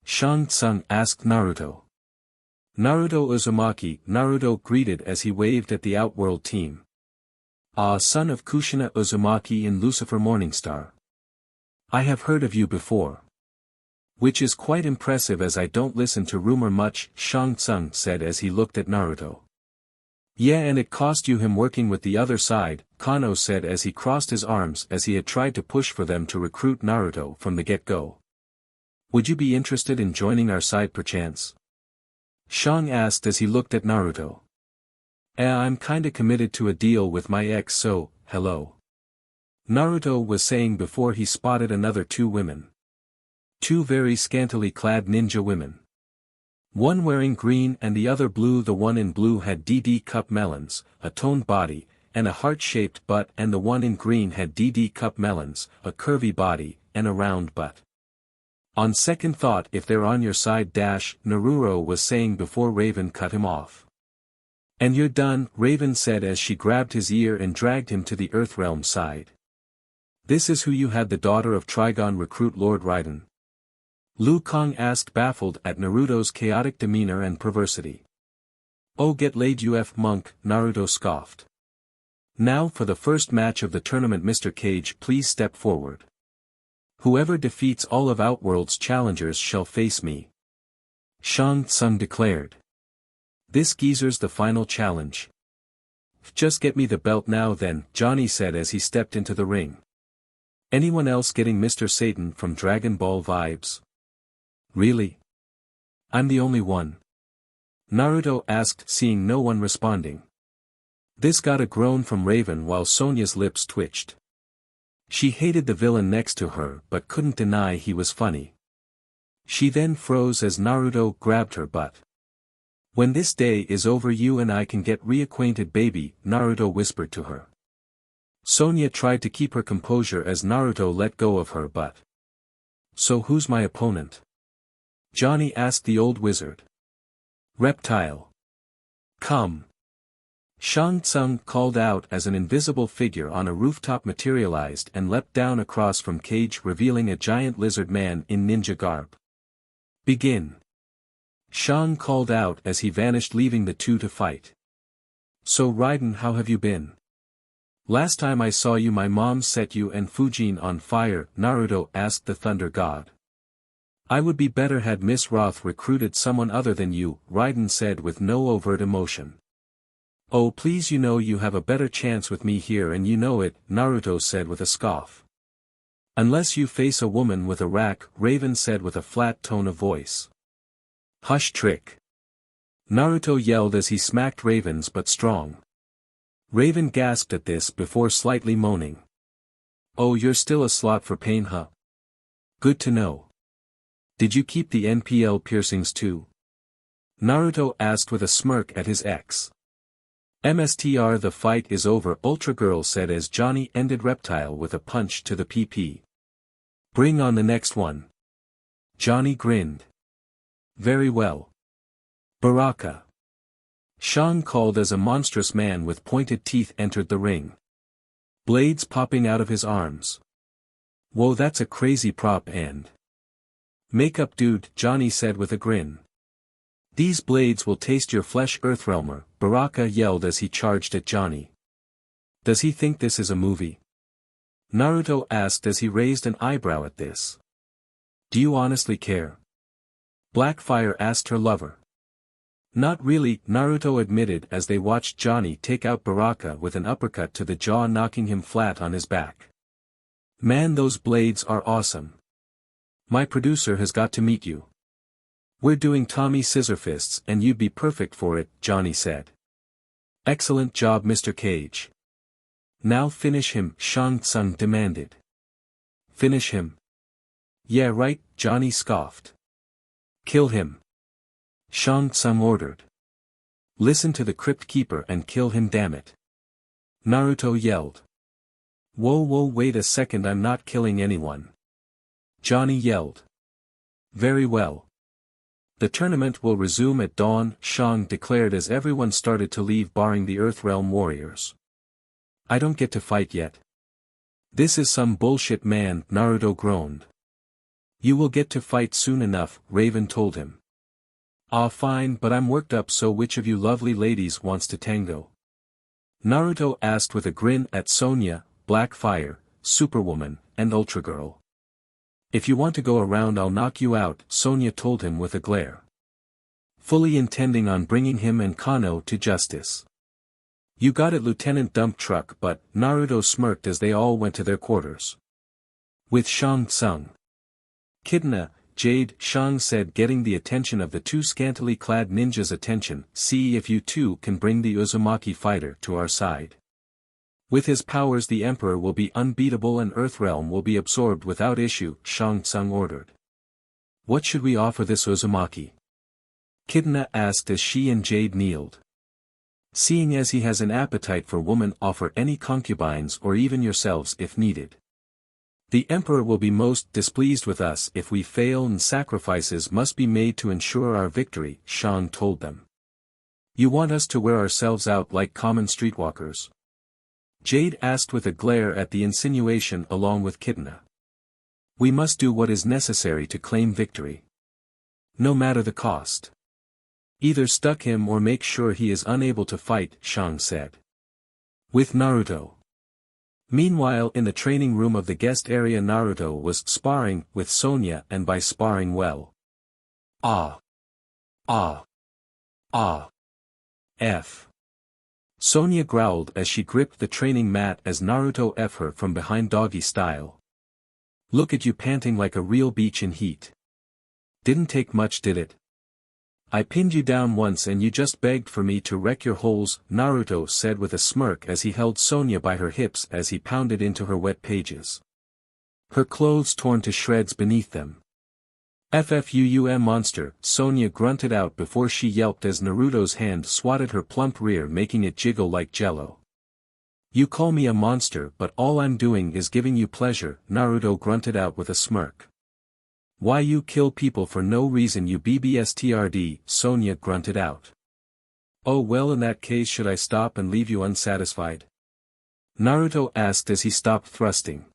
Shang Tsung asked Naruto. Naruto Uzumaki, Naruto greeted as he waved at the Outworld team. Ah, son of Kushina Uzumaki and Lucifer Morningstar. I have heard of you before. Which is quite impressive as I don't listen to rumor much, Shang Tsung said as he looked at Naruto. Yeah, and it cost you him working with the other side, Kano said as he crossed his arms as he had tried to push for them to recruit Naruto from the get-go. Would you be interested in joining our side perchance? Shang asked as he looked at Naruto. I'm kinda committed to a deal with my ex, so, hello. Naruto was saying before he spotted another two women. Two very scantily clad ninja women. One wearing green and the other blue. The one in blue had DD cup melons, a toned body, and a heart-shaped butt, and the one in green had DD cup melons, a curvy body, and a round butt. On second thought, if they're on your side, Naruro was saying before Raven cut him off. And you're done, Raven said as she grabbed his ear and dragged him to the Earthrealm side. This is who you had the daughter of Trigon recruit Lord Raiden? Liu Kang asked, baffled at Naruto's chaotic demeanor and perversity. Oh, get laid, UF monk, Naruto scoffed. Now for the first match of the tournament, Mr. Cage, please step forward. Whoever defeats all of Outworld's challengers shall face me. Shang Tsung declared. This geezer's the final challenge. Just get me the belt now then, Johnny said as he stepped into the ring. Anyone else getting Mr. Satan from Dragon Ball vibes? Really? I'm the only one. Naruto asked, seeing no one responding. This got a groan from Raven while Sonia's lips twitched. She hated the villain next to her but couldn't deny he was funny. She then froze as Naruto grabbed her butt. When this day is over you and I can get reacquainted, baby, Naruto whispered to her. Sonia tried to keep her composure as Naruto let go of her butt. So who's my opponent? Johnny asked the old wizard. Reptile. Come. Shang Tsung called out as an invisible figure on a rooftop materialized and leapt down across from Cage, revealing a giant lizard man in ninja garb. Begin. Shang called out as he vanished, leaving the two to fight. So Raiden, how have you been? Last time I saw you my mom set you and Fujin on fire, Naruto asked the Thunder God. I would be better had Miss Roth recruited someone other than you, Raiden said with no overt emotion. Oh please, you know you have a better chance with me here and you know it, Naruto said with a scoff. Unless you face a woman with a rack, Raven said with a flat tone of voice. Hush, trick. Naruto yelled as he smacked Raven's butt strong. Raven gasped at this before slightly moaning. Oh, you're still a slot for pain, huh? Good to know. Did you keep the NPL piercings too? Naruto asked with a smirk at his ex. MSTR, the fight is over, Ultra Girl said as Johnny ended Reptile with a punch to the PP. Bring on the next one. Johnny grinned. Very well. Baraka. Shang called as a monstrous man with pointed teeth entered the ring. Blades popping out of his arms. Whoa, that's a crazy prop and makeup, dude, Johnny said with a grin. These blades will taste your flesh, Earthrealmer, Baraka yelled as he charged at Johnny. Does he think this is a movie? Naruto asked as he raised an eyebrow at this. Do you honestly care? Blackfire asked her lover. Not really, Naruto admitted as they watched Johnny take out Baraka with an uppercut to the jaw, knocking him flat on his back. Man, those blades are awesome. My producer has got to meet you. We're doing Tommy Scissorfists and you'd be perfect for it, Johnny said. Excellent job, Mr. Cage. Now finish him, Shang Tsung demanded. Finish him? Yeah right, Johnny scoffed. Kill him. Shang Tsung ordered. Listen to the Crypt Keeper and kill him, damn it. Naruto yelled. Whoa wait a second, I'm not killing anyone. Johnny yelled. Very well. The tournament will resume at dawn, Shang declared as everyone started to leave barring the Earthrealm warriors. I don't get to fight yet. This is some bullshit, man, Naruto groaned. You will get to fight soon enough, Raven told him. Ah fine, but I'm worked up, so which of you lovely ladies wants to tango? Naruto asked with a grin at Sonia, Blackfire, Superwoman, and Ultra Girl. If you want to go around I'll knock you out, Sonia told him with a glare. Fully intending on bringing him and Kano to justice. You got it, Lieutenant Dump Truck, but, Naruto smirked as they all went to their quarters. With Shang Tsung. Kitana, Jade, Shang said, getting the attention of the two scantily clad ninjas' attention, see if you two can bring the Uzumaki fighter to our side. With his powers the Emperor will be unbeatable and Earthrealm will be absorbed without issue, Shang Tsung ordered. What should we offer this Uzumaki? Kitana asked as she and Jade kneeled. Seeing as he has an appetite for woman, offer any concubines or even yourselves if needed. The Emperor will be most displeased with us if we fail, and sacrifices must be made to ensure our victory, Shang told them. You want us to wear ourselves out like common streetwalkers? Jade asked with a glare at the insinuation along with Kitana. We must do what is necessary to claim victory. No matter the cost. Either stuck him or make sure he is unable to fight, Shang said. With Naruto. Meanwhile, in the training room of the guest area, Naruto was sparring with Sonia, and by sparring well. F. Sonia growled as she gripped the training mat as Naruto F her from behind doggy style. Look at you panting like a real beach in heat. Didn't take much, did it? I pinned you down once and you just begged for me to wreck your holes, Naruto said with a smirk as he held Sonia by her hips as he pounded into her wet pages. Her clothes torn to shreds beneath them. FFUUM monster, Sonia grunted out before she yelped as Naruto's hand swatted her plump rear, making it jiggle like jello. You call me a monster, but all I'm doing is giving you pleasure, Naruto grunted out with a smirk. Why you kill people for no reason, you BBSTRD, Sonia grunted out. Oh well, in that case should I stop and leave you unsatisfied? Naruto asked as he stopped thrusting.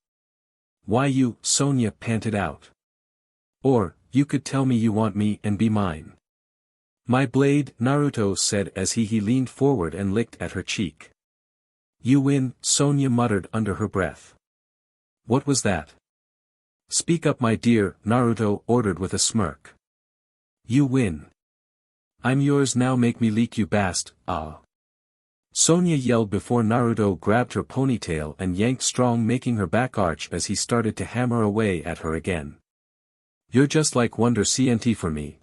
Why you, Sonia panted out. Or, you could tell me you want me and be mine. My blade, Naruto said as he leaned forward and licked at her cheek. You win, Sonia muttered under her breath. What was that? Speak up, my dear, Naruto ordered with a smirk. You win. I'm yours now, make me leak you bast, ah. Sonia yelled before Naruto grabbed her ponytail and yanked strong, making her back arch as he started to hammer away at her again. You're just like Wonder CNT for me.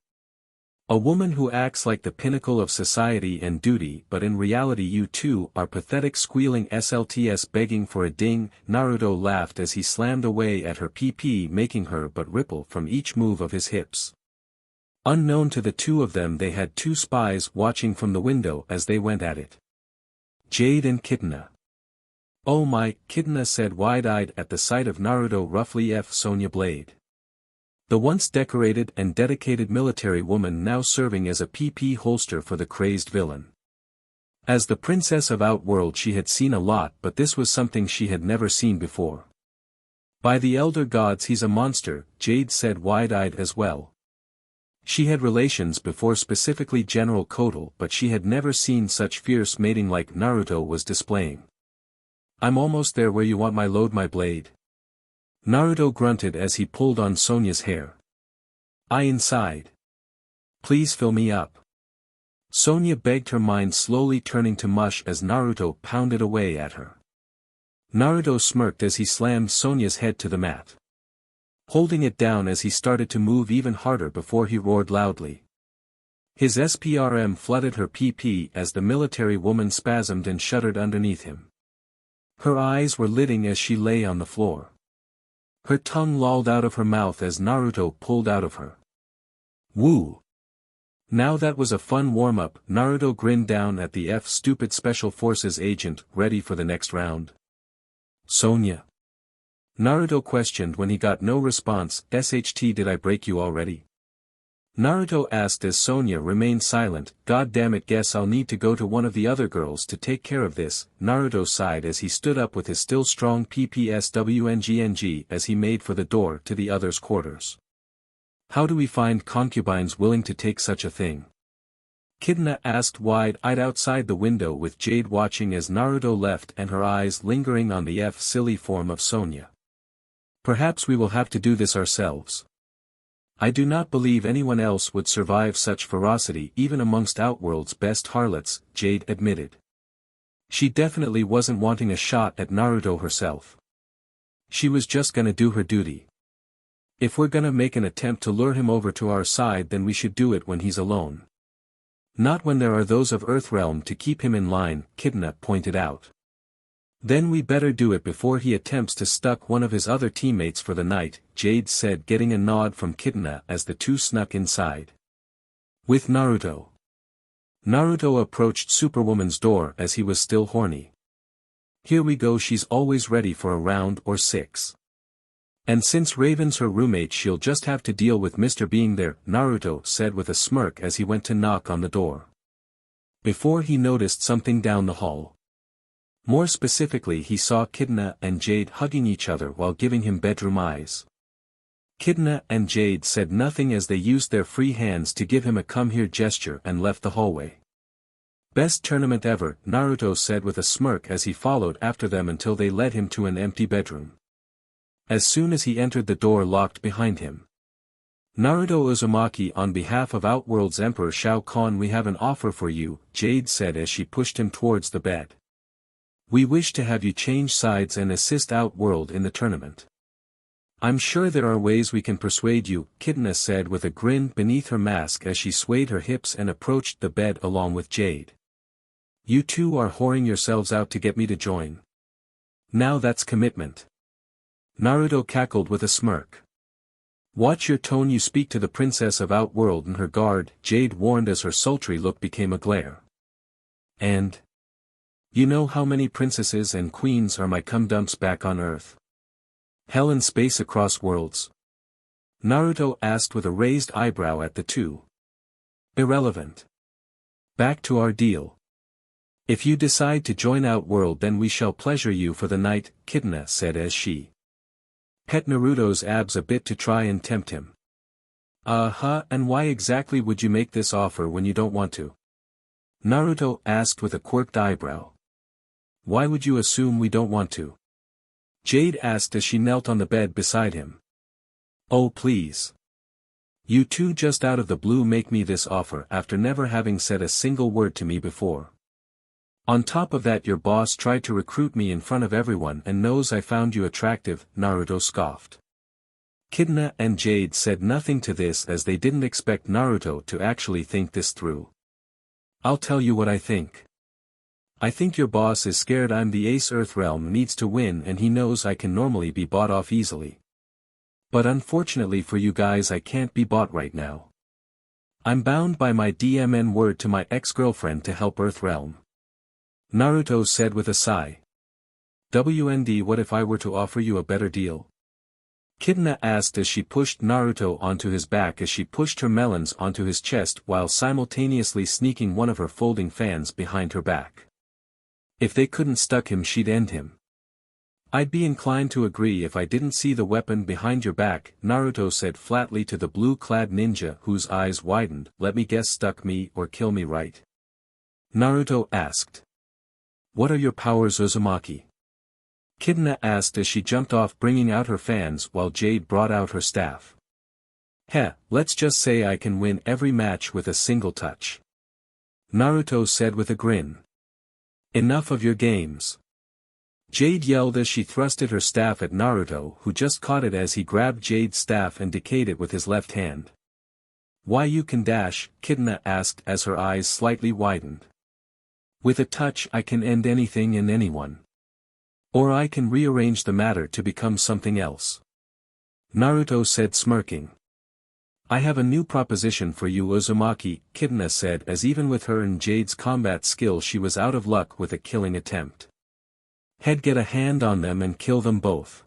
A woman who acts like the pinnacle of society and duty, but in reality you two are pathetic squealing SLTs begging for a ding, Naruto laughed as he slammed away at her PP, making her but ripple from each move of his hips. Unknown to the two of them, they had two spies watching from the window as they went at it. Jade and Kitana. Oh my, Kitana said wide-eyed at the sight of Naruto roughly F Sonia blade. The once decorated and dedicated military woman now serving as a PP holster for the crazed villain. As the princess of Outworld she had seen a lot, but this was something she had never seen before. By the elder gods, he's a monster, Jade said wide-eyed as well. She had relations before, specifically General Kotal, but she had never seen such fierce mating like Naruto was displaying. I'm almost there where you want my load my blade. Naruto grunted as he pulled on Sonia's hair. I inside. Please fill me up. Sonia begged, her mind slowly turning to mush as Naruto pounded away at her. Naruto smirked as he slammed Sonia's head to the mat, holding it down as he started to move even harder before he roared loudly. His SPRM flooded her PP as the military woman spasmed and shuddered underneath him. Her eyes were lidding as she lay on the floor. Her tongue lolled out of her mouth as Naruto pulled out of her. Woo! Now that was a fun warm-up. Naruto grinned down at the stupid Special Forces agent, ready for the next round. Sonia? Naruto questioned when he got no response. SHT, did I break you already? Naruto asked as Sonia remained silent. God damn it, guess I'll need to go to one of the other girls to take care of this. Naruto sighed as he stood up with his still strong PPSWNGNG as he made for the door to the others' quarters. How do we find concubines willing to take such a thing? Kitana asked, wide-eyed outside the window with Jade watching as Naruto left and her eyes lingering on the silly form of Sonia. Perhaps we will have to do this ourselves. I do not believe anyone else would survive such ferocity even amongst Outworld's best harlots, Jade admitted. She definitely wasn't wanting a shot at Naruto herself. She was just gonna do her duty. If we're gonna make an attempt to lure him over to our side, then we should do it when he's alone. Not when there are those of Earthrealm to keep him in line, Kitana pointed out. Then we better do it before he attempts to stalk one of his other teammates for the night, Jade said, getting a nod from Kitana as the two snuck inside. With Naruto. Naruto approached Superwoman's door as he was still horny. Here we go, she's always ready for a round or 6. And since Raven's her roommate, she'll just have to deal with Mr. being there, Naruto said with a smirk as he went to knock on the door. Before he noticed something down the hall. More specifically, he saw Kitana and Jade hugging each other while giving him bedroom eyes. Kitana and Jade said nothing as they used their free hands to give him a come here gesture and left the hallway. Best tournament ever, Naruto said with a smirk as he followed after them until they led him to an empty bedroom. As soon as he entered, the door locked behind him. Naruto Uzumaki, on behalf of Outworld's Emperor Shao Kahn, we have an offer for you, Jade said as she pushed him towards the bed. We wish to have you change sides and assist Outworld in the tournament. I'm sure there are ways we can persuade you, Kitana said with a grin beneath her mask as she swayed her hips and approached the bed along with Jade. You two are whoring yourselves out to get me to join. Now that's commitment. Naruto cackled with a smirk. Watch your tone, you speak to the princess of Outworld and her guard, Jade warned as her sultry look became a glare. And? You know how many princesses and queens are my cum-dumps back on Earth? Hell and space across worlds? Naruto asked with a raised eyebrow at the two. Irrelevant. Back to our deal. If you decide to join Outworld, then we shall pleasure you for the night, Kitana said as she pet Naruto's abs a bit to try and tempt him. And why exactly would you make this offer when you don't want to? Naruto asked with a quirked eyebrow. Why would you assume we don't want to? Jade asked as she knelt on the bed beside him. Oh please. You two just out of the blue make me this offer after never having said a single word to me before. On top of that, your boss tried to recruit me in front of everyone and knows I found you attractive, Naruto scoffed. Kitana and Jade said nothing to this as they didn't expect Naruto to actually think this through. I'll tell you what I think. I think your boss is scared I'm the ace Earthrealm needs to win and he knows I can normally be bought off easily. But unfortunately for you guys, I can't be bought right now. I'm bound by my DMN word to my ex-girlfriend to help Earthrealm. Naruto said with a sigh. WND, what if I were to offer you a better deal? Kitana asked as she pushed Naruto onto his back as she pushed her melons onto his chest while simultaneously sneaking one of her folding fans behind her back. If they couldn't stuck him, she'd end him. I'd be inclined to agree if I didn't see the weapon behind your back, Naruto said flatly to the blue-clad ninja whose eyes widened. Let me guess, stuck me or kill me, right? Naruto asked. What are your powers, Uzumaki? Kitana asked as she jumped off, bringing out her fans while Jade brought out her staff. Heh, let's just say I can win every match with a single touch. Naruto said with a grin. Enough of your games. Jade yelled as she thrusted her staff at Naruto, who just caught it as he grabbed Jade's staff and decayed it with his left hand. Why you can dash? Kitana asked as her eyes slightly widened. With a touch I can end anything and anyone. Or I can rearrange the matter to become something else. Naruto said, smirking. I have a new proposition for you, Uzumaki, Kitana said, as even with her and Jade's combat skill she was out of luck with a killing attempt. Head, get a hand on them and kill them both.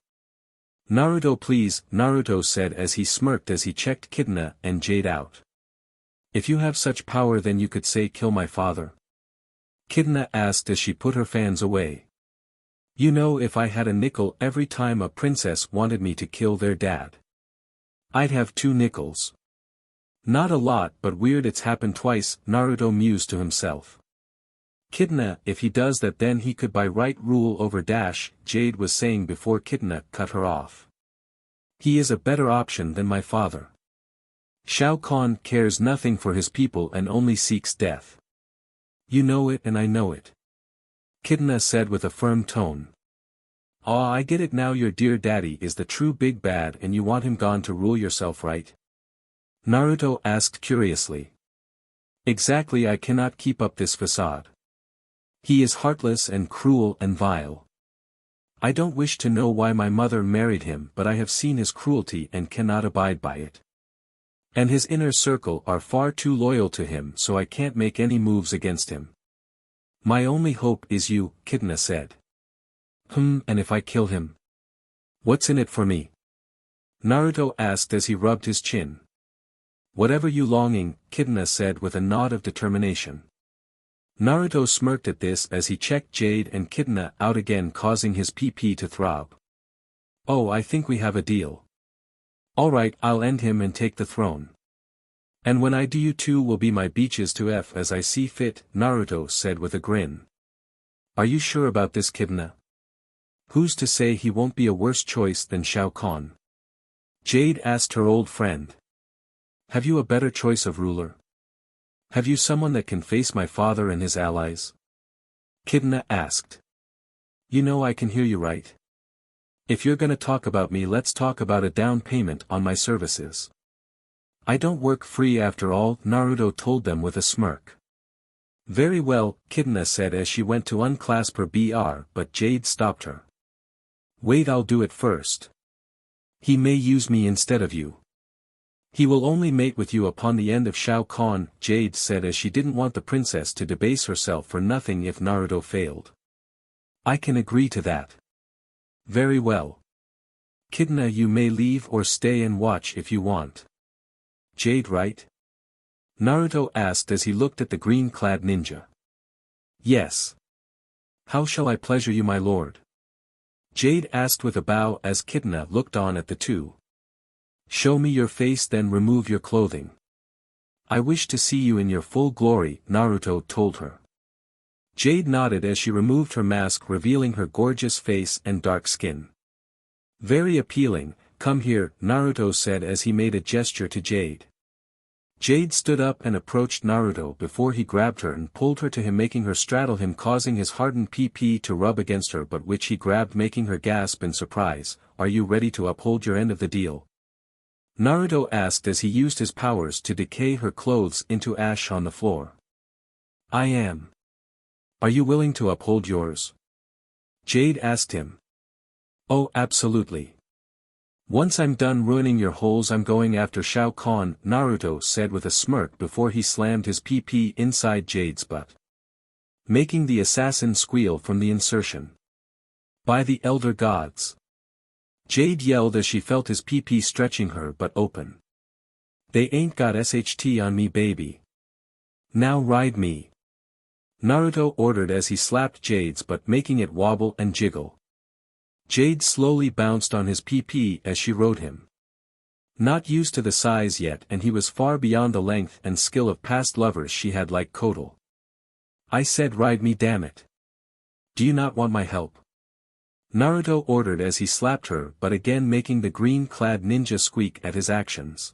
Naruto, please, Naruto said as he smirked as he checked Kitana and Jade out. If you have such power, then you could say kill my father? Kitana asked as she put her fans away. You know, if I had a nickel every time a princess wanted me to kill their dad, I'd have 2 nickels. Not a lot, but weird it's happened twice, Naruto mused to himself. Kitana, if he does that then he could by right rule over Dash, Jade was saying before Kitana cut her off. He is a better option than my father. Shao Kahn cares nothing for his people and only seeks death. You know it and I know it. Kitana said with a firm tone. Ah, I get it now, your dear daddy is the true big bad and you want him gone to rule yourself, right? Naruto asked curiously. Exactly, I cannot keep up this facade. He is heartless and cruel and vile. I don't wish to know why my mother married him, but I have seen his cruelty and cannot abide by it. And his inner circle are far too loyal to him, so I can't make any moves against him. My only hope is you, Kitana said. And if I kill him? What's in it for me? Naruto asked as he rubbed his chin. Whatever you longing, Kitana said with a nod of determination. Naruto smirked at this as he checked Jade and Kitana out again, causing his PP to throb. Oh, I think we have a deal. Alright, I'll end him and take the throne. And when I do, you two will be my beaches to F as I see fit, Naruto said with a grin. Are you sure about this, Kitana? Who's to say he won't be a worse choice than Shao Kahn? Jade asked her old friend. Have you a better choice of ruler? Have you someone that can face my father and his allies? Kitana asked. You know I can hear you, right? If you're gonna talk about me, let's talk about a down payment on my services. I don't work free after all, Naruto told them with a smirk. Very well, Kitana said as she went to unclasp her BR, but Jade stopped her. Wait, I'll do it first. He may use me instead of you. He will only mate with you upon the end of Shao Kahn, Jade said as she didn't want the princess to debase herself for nothing if Naruto failed. I can agree to that. Very well. Kitana, you may leave or stay and watch if you want. Jade, right? Naruto asked as he looked at the green-clad ninja. Yes. How shall I pleasure you, my lord? Jade asked with a bow as Kitana looked on at the two. Show me your face, then remove your clothing. I wish to see you in your full glory, Naruto told her. Jade nodded as she removed her mask, revealing her gorgeous face and dark skin. Very appealing. Come here, Naruto said as he made a gesture to Jade. Jade stood up and approached Naruto before he grabbed her and pulled her to him, making her straddle him, causing his hardened PP to rub against her, but which he grabbed, making her gasp in surprise. Are you ready to uphold your end of the deal? Naruto asked as he used his powers to decay her clothes into ash on the floor. I am. Are you willing to uphold yours? Jade asked him. Oh, absolutely. Once I'm done ruining your holes, I'm going after Shao Kahn, Naruto said with a smirk before he slammed his PP inside Jade's butt, making the assassin squeal from the insertion. By the elder gods! Jade yelled as she felt his PP stretching her butt open. They ain't got SHT on me, baby. Now ride me. Naruto ordered as he slapped Jade's butt, making it wobble and jiggle. Jade slowly bounced on his PP as she rode him. Not used to the size yet, and he was far beyond the length and skill of past lovers she had like Kotal. I said ride me, damn it. Do you not want my help? Naruto ordered as he slapped her, but again making the green-clad ninja squeak at his actions.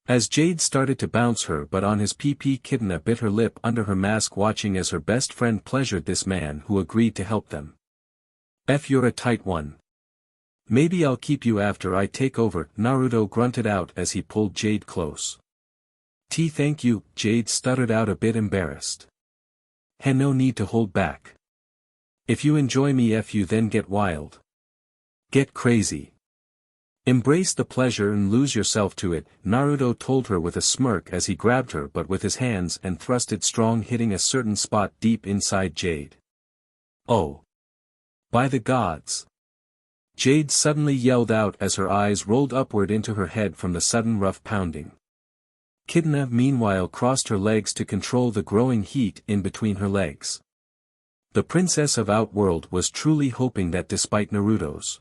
As Jade started to bounce her but on his PP, Kitana bit her lip under her mask, watching as her best friend pleasured this man who agreed to help them. "F, you're a tight one. Maybe I'll keep you after I take over," Naruto grunted out as he pulled Jade close. Thank you," Jade stuttered out, a bit embarrassed. No need to hold back. If you enjoy me, F you, then get wild. Get crazy. Embrace the pleasure and lose yourself to it," Naruto told her with a smirk as he grabbed her but with his hands and thrusted strong, hitting a certain spot deep inside Jade. "Oh! By the gods!" Jade suddenly yelled out as her eyes rolled upward into her head from the sudden rough pounding. Kitana meanwhile crossed her legs to control the growing heat in between her legs. The princess of Outworld was truly hoping that despite Naruto's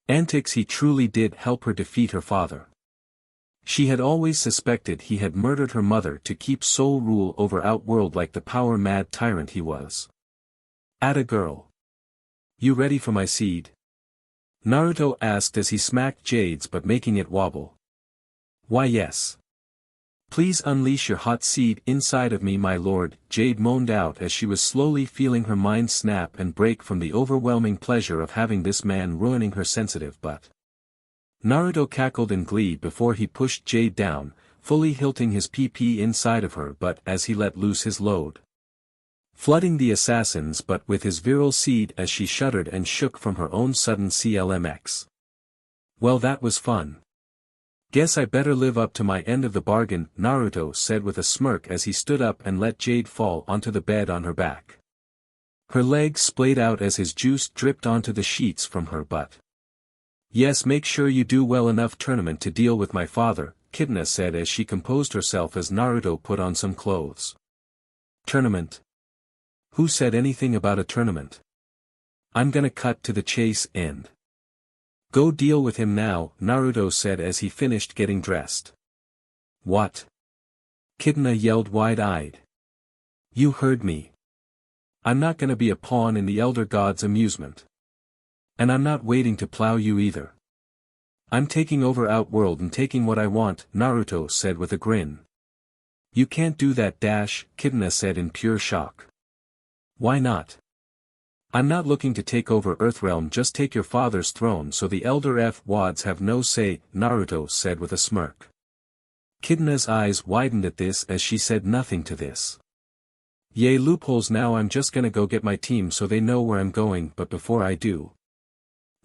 antics he truly did help her defeat her father. She had always suspected he had murdered her mother to keep sole rule over Outworld like the power-mad tyrant he was. "Atta girl. You ready for my seed?" Naruto asked as he smacked Jade's but making it wobble. "Why, yes. Please unleash your hot seed inside of me, my lord," Jade moaned out as she was slowly feeling her mind snap and break from the overwhelming pleasure of having this man ruining her sensitive butt. Naruto cackled in glee before he pushed Jade down, fully hilting his PP inside of her but as he let loose his load, flooding the assassins but with his virile seed as she shuddered and shook from her own sudden CLMX. "Well, that was fun. Guess I better live up to my end of the bargain," Naruto said with a smirk as he stood up and let Jade fall onto the bed on her back. Her legs splayed out as his juice dripped onto the sheets from her butt. "Yes, make sure you do well enough tournament to deal with my father," Kitana said as she composed herself as Naruto put on some clothes. "Tournament? Who said anything about a tournament? I'm gonna cut to the chase and go deal with him now," Naruto said as he finished getting dressed. "What?" Kitana yelled wide-eyed. "You heard me. I'm not gonna be a pawn in the Elder God's amusement. And I'm not waiting to plow you either. I'm taking over Outworld and taking what I want," Naruto said with a grin. "You can't do that, Kitana said in pure shock. "Why not? I'm not looking to take over Earthrealm, just take your father's throne so the Elder Wads have no say," Naruto said with a smirk. Kitana's eyes widened at this as she said nothing to this. "Yay, loopholes, now I'm just gonna go get my team so they know where I'm going, but before I do,"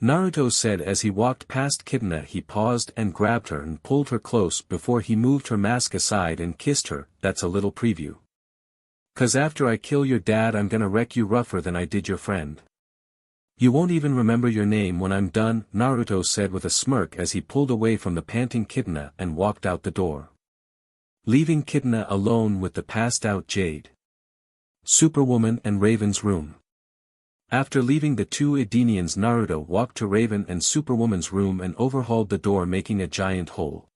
Naruto said as he walked past Kitana. He paused and grabbed her and pulled her close before he moved her mask aside and kissed her. "That's a little preview. 'Cause after I kill your dad I'm gonna wreck you rougher than I did your friend. You won't even remember your name when I'm done," Naruto said with a smirk as he pulled away from the panting Kitana and walked out the door, leaving Kitana alone with the passed-out Jade, Superwoman and Raven's room. After leaving the two Edenians, Naruto walked to Raven and Superwoman's room and overhauled the door, making a giant hole.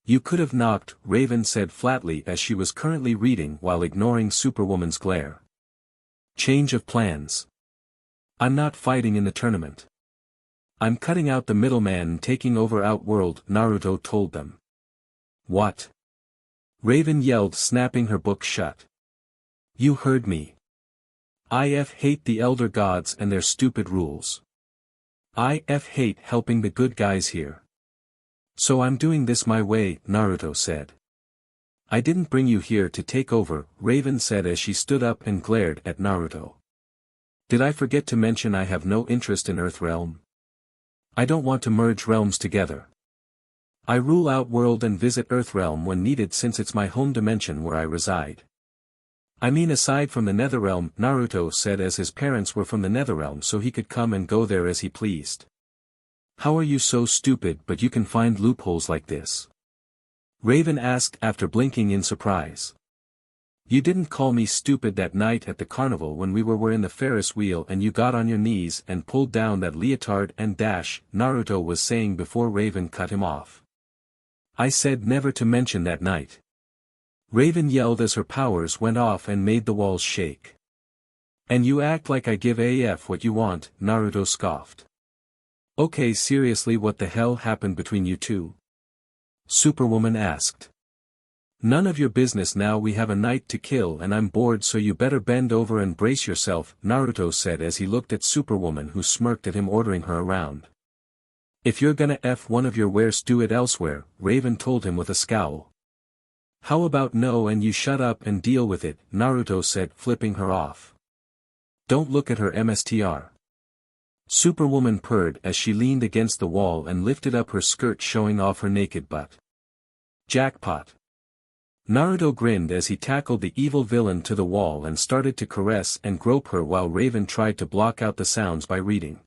"You could have knocked," Raven said flatly as she was currently reading while ignoring Superwoman's glare. "Change of plans. I'm not fighting in the tournament. I'm cutting out the middleman and taking over Outworld," Naruto told them. "What?" Raven yelled, snapping her book shut. "You heard me. I hate the Elder Gods and their stupid rules. I hate helping the good guys here. So I'm doing this my way," Naruto said. "I didn't bring you here to take over," Raven said as she stood up and glared at Naruto. "Did I forget to mention I have no interest in Earthrealm? I don't want to merge realms together. I rule Outworld and visit Earthrealm when needed since it's my home dimension where I reside. I mean, aside from the Netherrealm," Naruto said as his parents were from the Netherrealm so he could come and go there as he pleased. "How are you so stupid but you can find loopholes like this?" Raven asked after blinking in surprise. "You didn't call me stupid that night at the carnival when we were in the Ferris wheel and you got on your knees and pulled down that leotard and Naruto was saying before Raven cut him off. "I said never to mention that night," Raven yelled as her powers went off and made the walls shake. And you act like I give AF what you want, Naruto scoffed. Okay, seriously, what the hell happened between you two? Superwoman asked. None of your business now, we have a knight to kill and I'm bored, so you better bend over and brace yourself, Naruto said as he looked at Superwoman, who smirked at him, ordering her around. If you're gonna F one of your wares, do it elsewhere, Raven told him with a scowl. How about no and you shut up and deal with it, Naruto said, flipping her off. Don't look at her, MSTR. Superwoman purred as she leaned against the wall and lifted up her skirt, showing off her naked butt. Jackpot. Naruto grinned as he tackled the evil villain to the wall and started to caress and grope her, while Raven tried to block out the sounds by reading.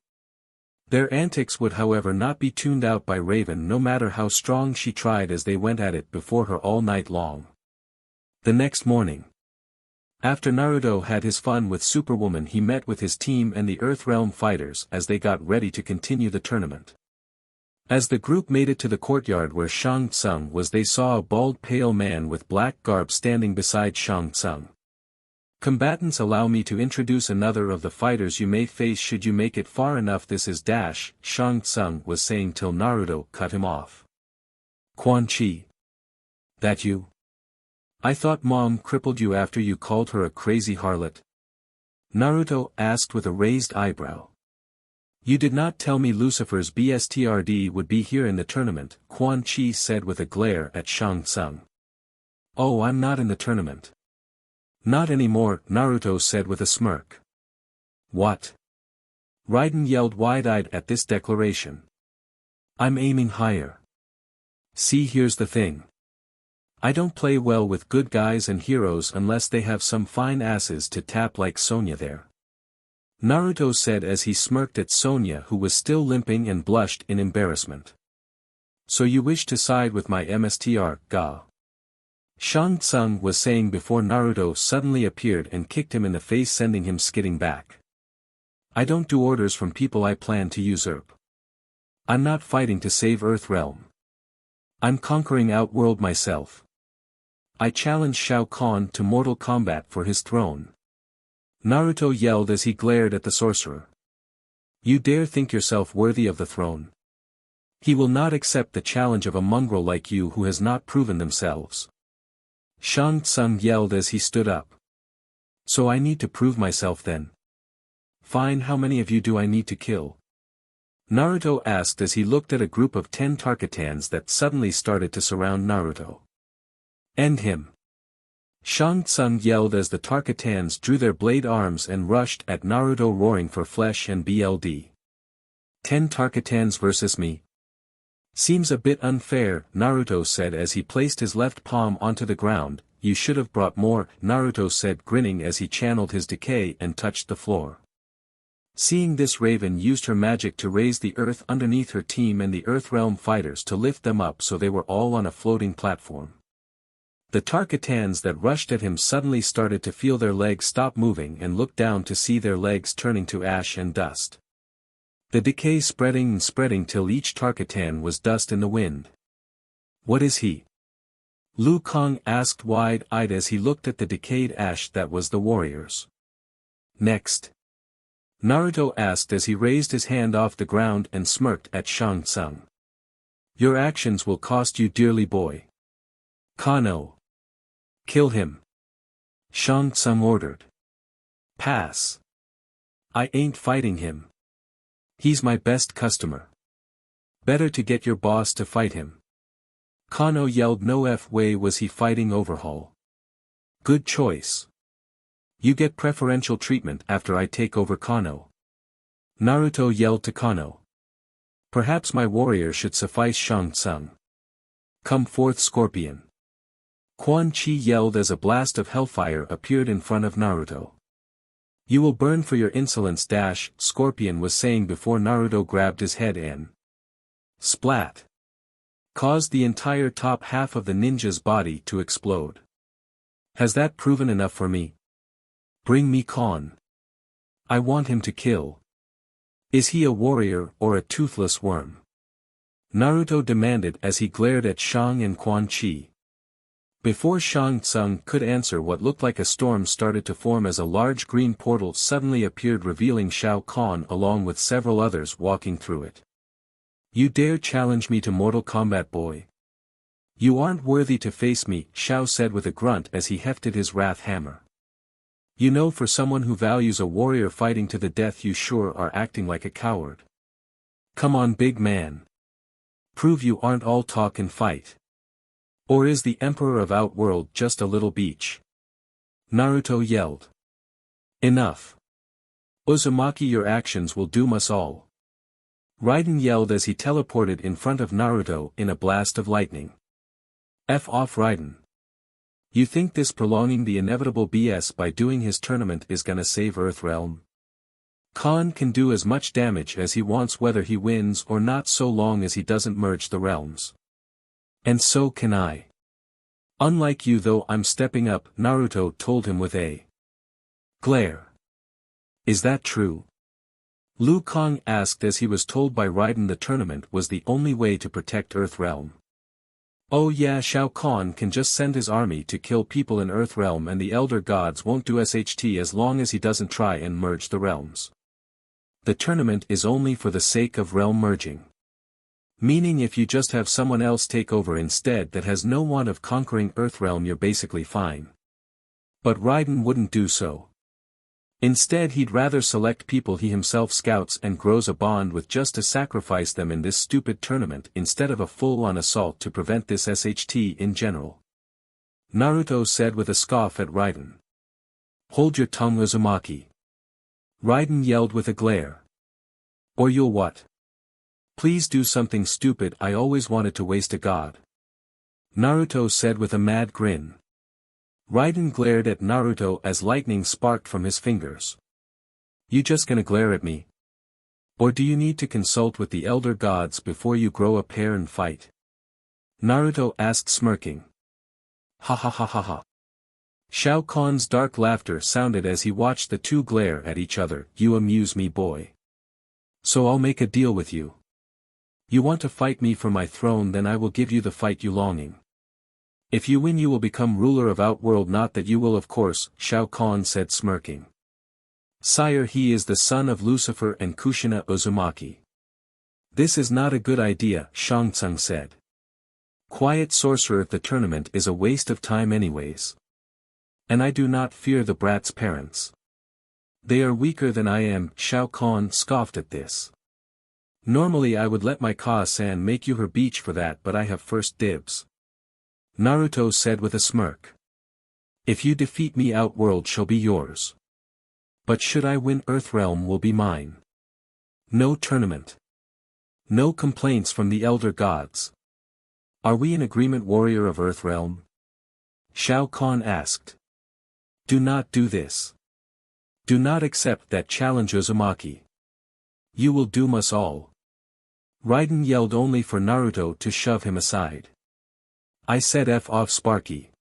Their antics would, however, not be tuned out by Raven, no matter how strong she tried, as they went at it before her all night long. The next morning, after Naruto had his fun with Superwoman, he met with his team and the Earthrealm fighters as they got ready to continue the tournament. As the group made it to the courtyard where Shang Tsung was, they saw a bald, pale man with black garb standing beside Shang Tsung. Combatants, allow me to introduce another of the fighters you may face should you make it far enough. This is Dash, Shang Tsung was saying till Naruto cut him off. Quan Chi. That you? I thought Mom crippled you after you called her a crazy harlot? Naruto asked with a raised eyebrow. You did not tell me Lucifer's BSTRD would be here in the tournament, Quan Chi said with a glare at Shang Tsung. Oh, I'm not in the tournament. Not anymore, Naruto said with a smirk. What? Raiden yelled wide-eyed at this declaration. I'm aiming higher. See, here's the thing. I don't play well with good guys and heroes unless they have some fine asses to tap like Sonia there. Naruto said as he smirked at Sonia, who was still limping and blushed in embarrassment. So you wish to side with my MSTR, ga? Shang Tsung was saying before Naruto suddenly appeared and kicked him in the face, sending him skidding back. I don't do orders from people I plan to usurp. I'm not fighting to save Earthrealm. I'm conquering Outworld myself. I challenge Shao Kahn to mortal combat for his throne. Naruto yelled as he glared at the sorcerer. You dare think yourself worthy of the throne? He will not accept the challenge of a mongrel like you who has not proven themselves. Shang Tsung yelled as he stood up. So I need to prove myself then? Fine, how many of you do I need to kill? Naruto asked as he looked at a group of 10 Tarkatans that suddenly started to surround Naruto. End him. Shang Tsung yelled as the Tarkatans drew their blade arms and rushed at Naruto, roaring for flesh and blood. 10 Tarkatans versus me? Seems a bit unfair, Naruto said as he placed his left palm onto the ground. You should have brought more, Naruto said, grinning as he channeled his decay and touched the floor. Seeing this, Raven used her magic to raise the earth underneath her team and the Earthrealm fighters to lift them up so they were all on a floating platform. The Tarkatans that rushed at him suddenly started to feel their legs stop moving and looked down to see their legs turning to ash and dust. The decay spreading and spreading till each Tarkatan was dust in the wind. What is he? Liu Kang asked wide-eyed as he looked at the decayed ash that was the warriors. Next. Naruto asked as he raised his hand off the ground and smirked at Shang Tsung. Your actions will cost you dearly, boy. Kano. Kill him. Shang Tsung ordered. Pass. I ain't fighting him. He's my best customer. Better to get your boss to fight him. Kano yelled. No way was he fighting Overhaul. Good choice. You get preferential treatment after I take over Kano. Naruto yelled to Kano. Perhaps my warrior should suffice, Shang Tsung. Come forth, Scorpion. Quan Chi yelled as a blast of hellfire appeared in front of Naruto. You will burn for your insolence, Dash, Scorpion was saying before Naruto grabbed his head and splat. Caused the entire top half of the ninja's body to explode. Has that proven enough for me? Bring me Khan. I want him to kill. Is he a warrior or a toothless worm? Naruto demanded as he glared at Shang and Quan Chi. Before Shang Tsung could answer, what looked like a storm started to form as a large green portal suddenly appeared, revealing Shao Kahn along with several others walking through it. "You dare challenge me to Mortal Kombat, boy? You aren't worthy to face me," Shao said with a grunt as he hefted his wrath hammer. "You know, for someone who values a warrior fighting to the death, you sure are acting like a coward. Come on, big man. Prove you aren't all talk and fight. Or is the Emperor of Outworld just a little beach?" Naruto yelled. "Enough. Uzumaki, your actions will doom us all." Raiden yelled as he teleported in front of Naruto in a blast of lightning. "F off, Raiden. You think this prolonging the inevitable BS by doing his tournament is gonna save Earthrealm? Khan can do as much damage as he wants whether he wins or not, so long as he doesn't merge the realms. And so can I. Unlike you, though, I'm stepping up," Naruto told him with a glare. "Is that true?" Liu Kang asked as he was told by Raiden the tournament was the only way to protect Earthrealm. "Oh yeah, Shao Kahn can just send his army to kill people in Earthrealm and the Elder Gods won't do SHT as long as he doesn't try and merge the realms. The tournament is only for the sake of realm merging. Meaning if you just have someone else take over instead that has no want of conquering Earthrealm, you're basically fine." But Raiden wouldn't do so. Instead, he'd rather select people he himself scouts and grows a bond with just to sacrifice them in this stupid tournament instead of a full-on assault to prevent this SHT in general. Naruto said with a scoff at Raiden. "Hold your tongue, Uzumaki." Raiden yelled with a glare. "Or you'll what? Please do something stupid. I always wanted to waste a god." Naruto said with a mad grin. Raiden glared at Naruto as lightning sparked from his fingers. "You just gonna glare at me? Or do you need to consult with the Elder Gods before you grow a pair and fight?" Naruto asked, smirking. "Ha ha ha ha ha." Shao Kahn's dark laughter sounded as he watched the two glare at each other. "You amuse me, boy. So I'll make a deal with you. You want to fight me for my throne, then I will give you the fight you longing. If you win, you will become ruler of Outworld." "Not that you will, of course," Shao Kahn said, smirking. "Sire, he is the son of Lucifer and Kushina Uzumaki." "This is not a good idea," Shang Tsung said. "Quiet, sorcerer, the tournament is a waste of time anyways. And I do not fear the brat's parents. They are weaker than I am." Shao Kahn scoffed at this. "Normally I would let my Ka-san make you her beach for that, but I have first dibs." Naruto said with a smirk. "If you defeat me, Outworld shall be yours. But should I win, Earthrealm will be mine. No tournament. No complaints from the Elder Gods. Are we in agreement, warrior of Earthrealm?" Shao Kahn asked. "Do not do this. Do not accept that challenge, Uzumaki. You will doom us all." Raiden yelled, only for Naruto to shove him aside. "I said F off, Sparky.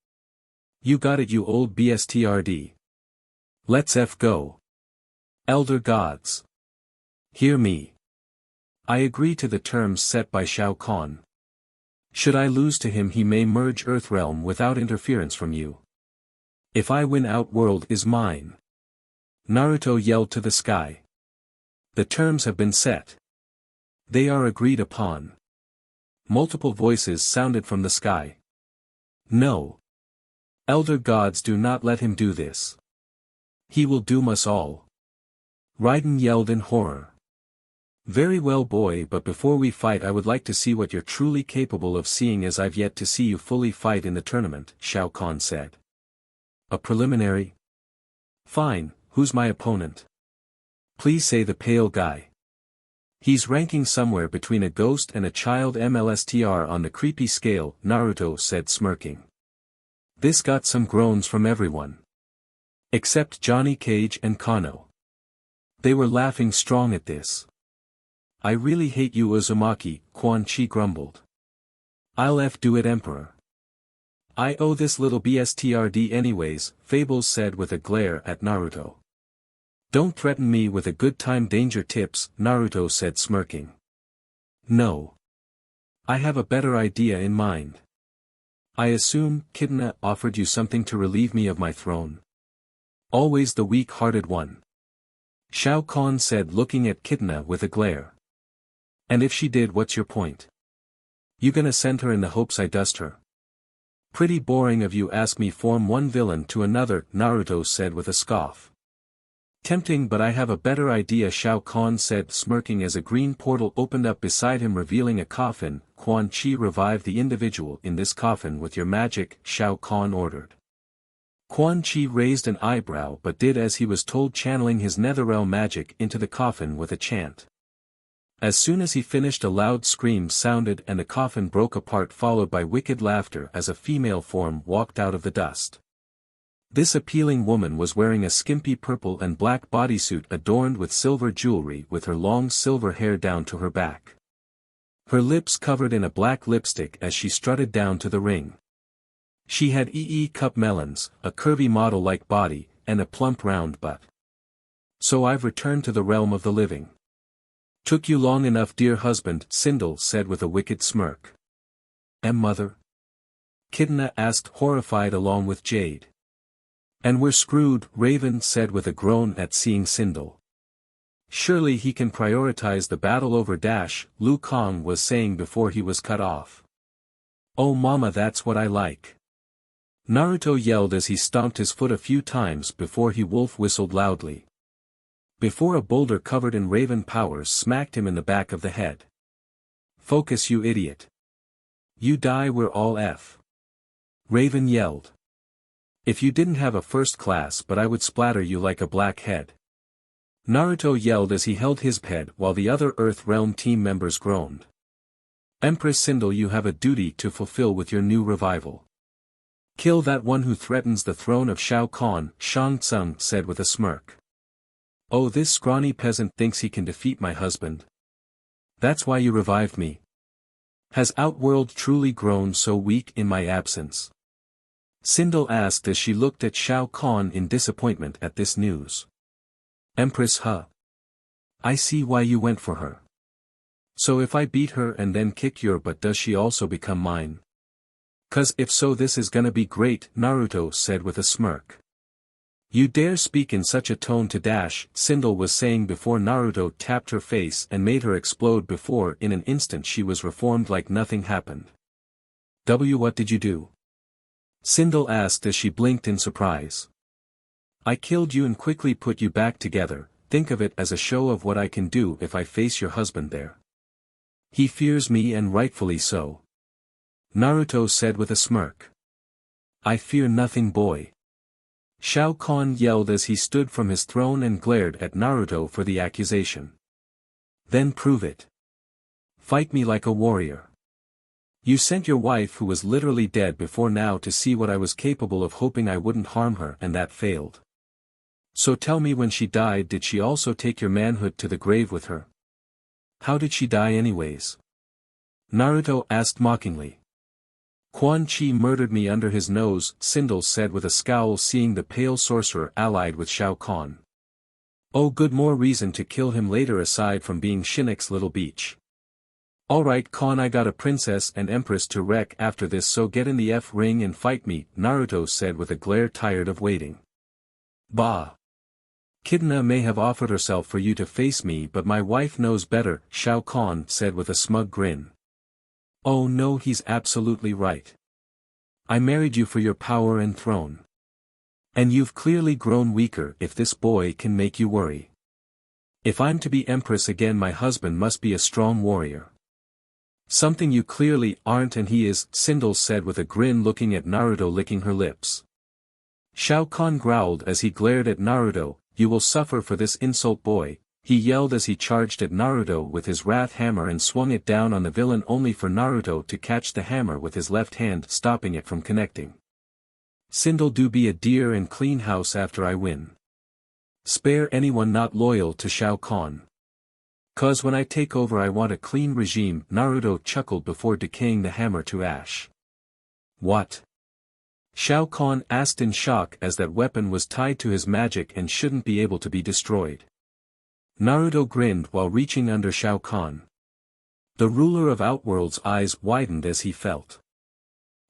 You got it, you old BSTRD. Let's F go. Elder Gods. Hear me. I agree to the terms set by Shao Kahn. Should I lose to him, he may merge Earthrealm without interference from you. If I win, Outworld is mine." Naruto yelled to the sky. "The terms have been set. They are agreed upon." Multiple voices sounded from the sky. "No. Elder Gods, do not let him do this. He will doom us all." Raiden yelled in horror. "Very well, boy, but before we fight I would like to see what you're truly capable of, seeing as I've yet to see you fully fight in the tournament," Shao Kahn said. "A preliminary? Fine, who's my opponent? Please say the pale guy. He's ranking somewhere between a ghost and a child MLSTR on the creepy scale," Naruto said, smirking. This got some groans from everyone. Except Johnny Cage and Kano. They were laughing strong at this. "I really hate you, Uzumaki," Quan Chi grumbled. "I'll do it, Emperor. I owe this little BSTRD anyways," Fables said with a glare at Naruto. "Don't threaten me with a good time, danger tips," Naruto said, smirking. "No. I have a better idea in mind. I assume Kitana offered you something to relieve me of my throne. Always the weak-hearted one. Shao Kahn said, looking at Kitana with a glare. And if she did, what's your point? You gonna send her in the hopes I dust her? Pretty boring of you ask me from one villain to another, Naruto said with a scoff. Tempting, but I have a better idea, Shao Kahn said, smirking as a green portal opened up beside him revealing a coffin. Quan Chi, revive the individual in this coffin with your magic, Shao Kahn ordered. Quan Chi raised an eyebrow but did as he was told, channeling his netherrealm magic into the coffin with a chant. As soon as he finished, a loud scream sounded and the coffin broke apart, followed by wicked laughter as a female form walked out of the dust. This appealing woman was wearing a skimpy purple and black bodysuit adorned with silver jewelry, with her long silver hair down to her back. Her lips covered in a black lipstick as she strutted down to the ring. She had cup melons, a curvy model-like body, and a plump round butt. So I've returned to the realm of the living. Took you long enough, dear husband, Sindel said with a wicked smirk. Mother? Kitana asked, horrified along with Jade. And we're screwed, Raven said with a groan at seeing Sindel. Surely he can prioritize the battle over Dash, Liu Kang was saying before he was cut off. Oh mama, that's what I like. Naruto yelled as he stomped his foot a few times before he wolf whistled loudly. Before a boulder covered in Raven powers smacked him in the back of the head. Focus, you idiot. You die, we're all F. Raven yelled. If you didn't have a first class, but I would splatter you like a blackhead. Naruto yelled as he held his head while the other Earth Realm team members groaned. Empress Sindel, you have a duty to fulfill with your new revival. Kill that one who threatens the throne of Shao Kahn, Shang Tsung said with a smirk. Oh, this scrawny peasant thinks he can defeat my husband. That's why you revived me. Has Outworld truly grown so weak in my absence? Sindel asked as she looked at Shao Kahn in disappointment at this news. Empress, huh? I see why you went for her. So if I beat her and then kick your butt, does she also become mine? 'Cause if so, this is gonna be great, Naruto said with a smirk. You dare speak in such a tone to Dash, Sindel was saying before Naruto tapped her face and made her explode. Before in an instant she was reformed like nothing happened. What did you do? Sindel asked as she blinked in surprise. I killed you and quickly put you back together. Think of it as a show of what I can do if I face your husband there. He fears me, and rightfully so. Naruto said with a smirk. I fear nothing, boy. Shao Kahn yelled as he stood from his throne and glared at Naruto for the accusation. Then prove it. Fight me like a warrior. You sent your wife, who was literally dead before now, to see what I was capable of, hoping I wouldn't harm her, and that failed. So tell me, when she died, did she also take your manhood to the grave with her? How did she die anyways? Naruto asked mockingly. Quan Chi murdered me under his nose, Sindel said with a scowl, seeing the pale sorcerer allied with Shao Kahn. Oh, good, more reason to kill him later aside from being Shinex's little beach. Alright Kahn, I got a princess and empress to wreck after this, so get in the ring and fight me, Naruto said with a glare, tired of waiting. Bah! Kitana may have offered herself for you to face me, but my wife knows better, Shao Kahn said with a smug grin. Oh no, he's absolutely right. I married you for your power and throne. And you've clearly grown weaker if this boy can make you worry. If I'm to be empress again, my husband must be a strong warrior. Something you clearly aren't, and he is, Sindel said with a grin, looking at Naruto, licking her lips. Shao Kahn growled as he glared at Naruto. You will suffer for this insult, boy, he yelled as he charged at Naruto with his wrath hammer and swung it down on the villain, only for Naruto to catch the hammer with his left hand, stopping it from connecting. Sindel, do be a dear and clean house after I win. Spare anyone not loyal to Shao Kahn. 'Cause when I take over I want a clean regime, Naruto chuckled before decaying the hammer to ash. What? Shao Kahn asked in shock, as that weapon was tied to his magic and shouldn't be able to be destroyed. Naruto grinned while reaching under Shao Kahn. The ruler of Outworld's eyes widened as he felt.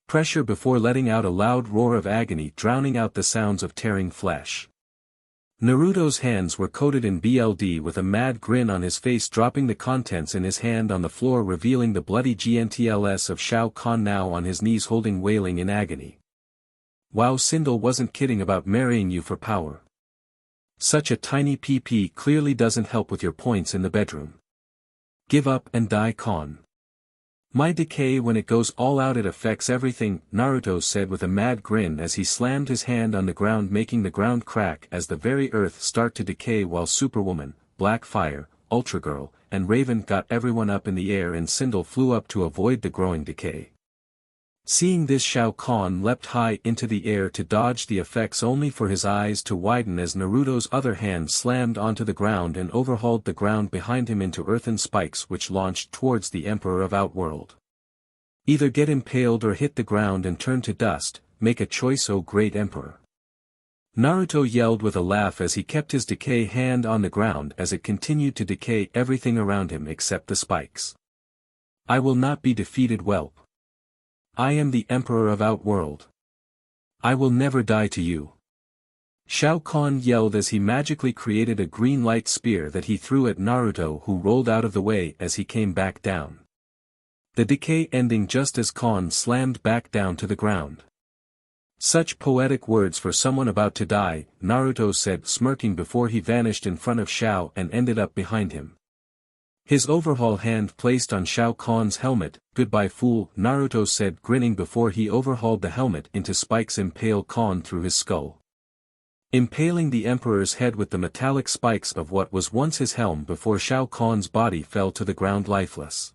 Pressure before letting out a loud roar of agony, drowning out the sounds of tearing flesh. Naruto's hands were coated in blood with a mad grin on his face, dropping the contents in his hand on the floor, revealing the bloody gentles of Shao Kahn, now on his knees holding, wailing in agony. Wow, Sindel wasn't kidding about marrying you for power. Such a tiny PP clearly doesn't help with your points in the bedroom. Give up and die, Kahn. My decay, when it goes all out, it affects everything, Naruto said with a mad grin as he slammed his hand on the ground, making the ground crack as the very earth start to decay, while Superwoman, Black Fire, Ultra Girl, and Raven got everyone up in the air and Sindel flew up to avoid the growing decay. Seeing this, Shao Kahn leapt high into the air to dodge the effects, only for his eyes to widen as Naruto's other hand slammed onto the ground and overhauled the ground behind him into earthen spikes which launched towards the Emperor of Outworld. Either get impaled or hit the ground and turn to dust, make a choice, O great Emperor. Naruto yelled with a laugh as he kept his decay hand on the ground as it continued to decay everything around him except the spikes. I will not be defeated, whelp. I am the Emperor of Outworld. I will never die to you. Shao Kahn yelled as he magically created a green light spear that he threw at Naruto, who rolled out of the way as he came back down. The decay ending just as Kahn slammed back down to the ground. Such poetic words for someone about to die, Naruto said, smirking before he vanished in front of Shao and ended up behind him. His overhaul hand placed on Shao Kahn's helmet. Goodbye, fool, Naruto said, grinning before he overhauled the helmet into spikes, impale Kahn through his skull. Impaling the Emperor's head with the metallic spikes of what was once his helm before Shao Kahn's body fell to the ground lifeless.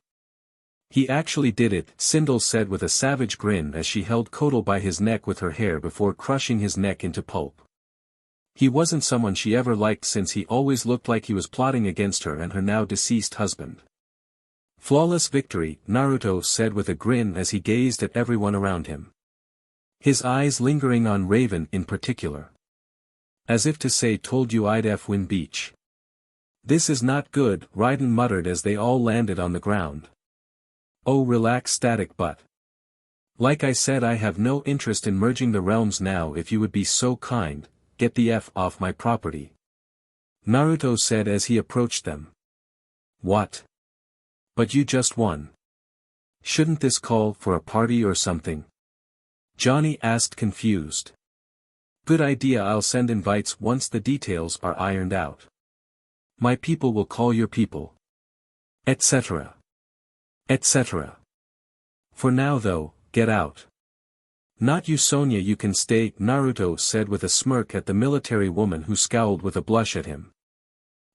He actually did it, Sindel said with a savage grin as she held Kotal by his neck with her hair before crushing his neck into pulp. He wasn't someone she ever liked, since he always looked like he was plotting against her and her now deceased husband. Flawless victory, Naruto said with a grin as he gazed at everyone around him. His eyes lingering on Raven in particular. As if to say, told you I'd win beach. This is not good, Raiden muttered as they all landed on the ground. Oh, relax, static butt. Like I said, I have no interest in merging the realms now. If you would be so kind, get the F off my property. Naruto said as he approached them. What? But you just won. Shouldn't this call for a party or something? Johnny asked, confused. Good idea, I'll send invites once the details are ironed out. My people will call your people. Etc. Etc. For now though, get out. Not you, Sonia, you can stay, Naruto said with a smirk at the military woman who scowled with a blush at him.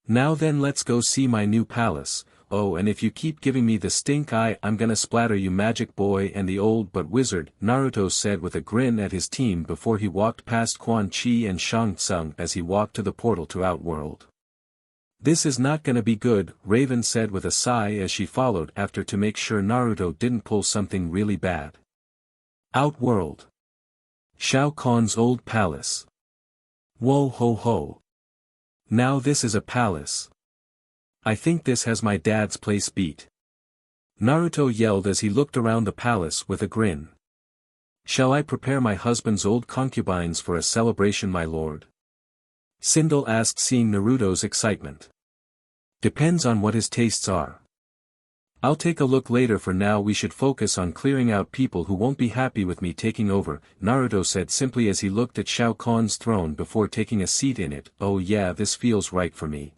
Now then, let's go see my new palace. Oh, and if you keep giving me the stink eye, I'm gonna splatter you, magic boy and the old but wizard, Naruto said with a grin at his team before he walked past Quan Chi and Shang Tsung as he walked to the portal to Outworld. This is not gonna be good, Raven said with a sigh as she followed after to make sure Naruto didn't pull something really bad. Outworld. Shao Kahn's old palace. Whoa ho ho. Now this is a palace. I think this has my dad's place beat. Naruto yelled as he looked around the palace with a grin. Shall I prepare my husband's old concubines for a celebration, my lord? Sindel asked, seeing Naruto's excitement. Depends on what his tastes are. I'll take a look later. For now we should focus on clearing out people who won't be happy with me taking over, Naruto said simply as he looked at Shao Kahn's throne before taking a seat in it. Oh yeah, this feels right for me.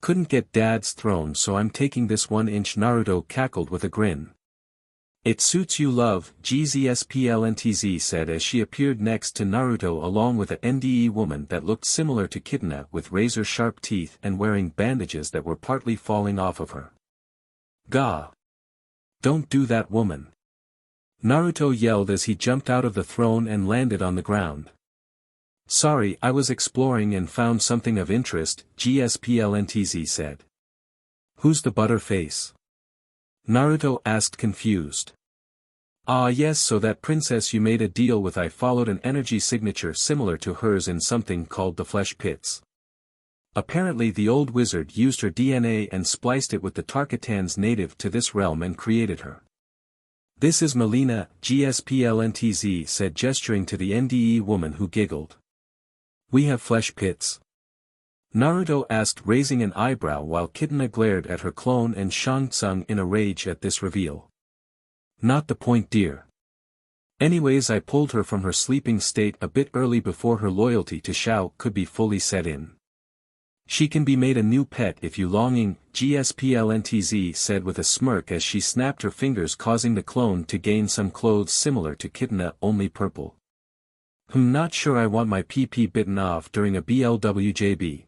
Couldn't get dad's throne, so I'm taking this 1-inch, Naruto cackled with a grin. It suits you, love, GZSPLNTZ said as she appeared next to Naruto along with a NDE woman that looked similar to Kitana with razor-sharp teeth and wearing bandages that were partly falling off of her. Gah! Don't do that, woman! Naruto yelled as he jumped out of the throne and landed on the ground. Sorry, I was exploring and found something of interest, GSPLNTZ said. Who's the butterface? Naruto asked, confused. Ah yes, so that princess you made a deal with. I followed an energy signature similar to hers in something called the Flesh Pits. Apparently the old wizard used her DNA and spliced it with the Tarkatans native to this realm and created her. This is Melina, GSPLNTZ said, gesturing to the NDE woman who giggled. We have flesh pits? Naruto asked, raising an eyebrow, while Kitana glared at her clone and Shang Tsung in a rage at this reveal. Not the point, dear. Anyways, I pulled her from her sleeping state a bit early before her loyalty to Shao could be fully set in. She can be made a new pet if you longing, GSPLNTZ said with a smirk as she snapped her fingers, causing the clone to gain some clothes similar to Kitana, only purple. Not sure I want my PP bitten off during a BLWJB.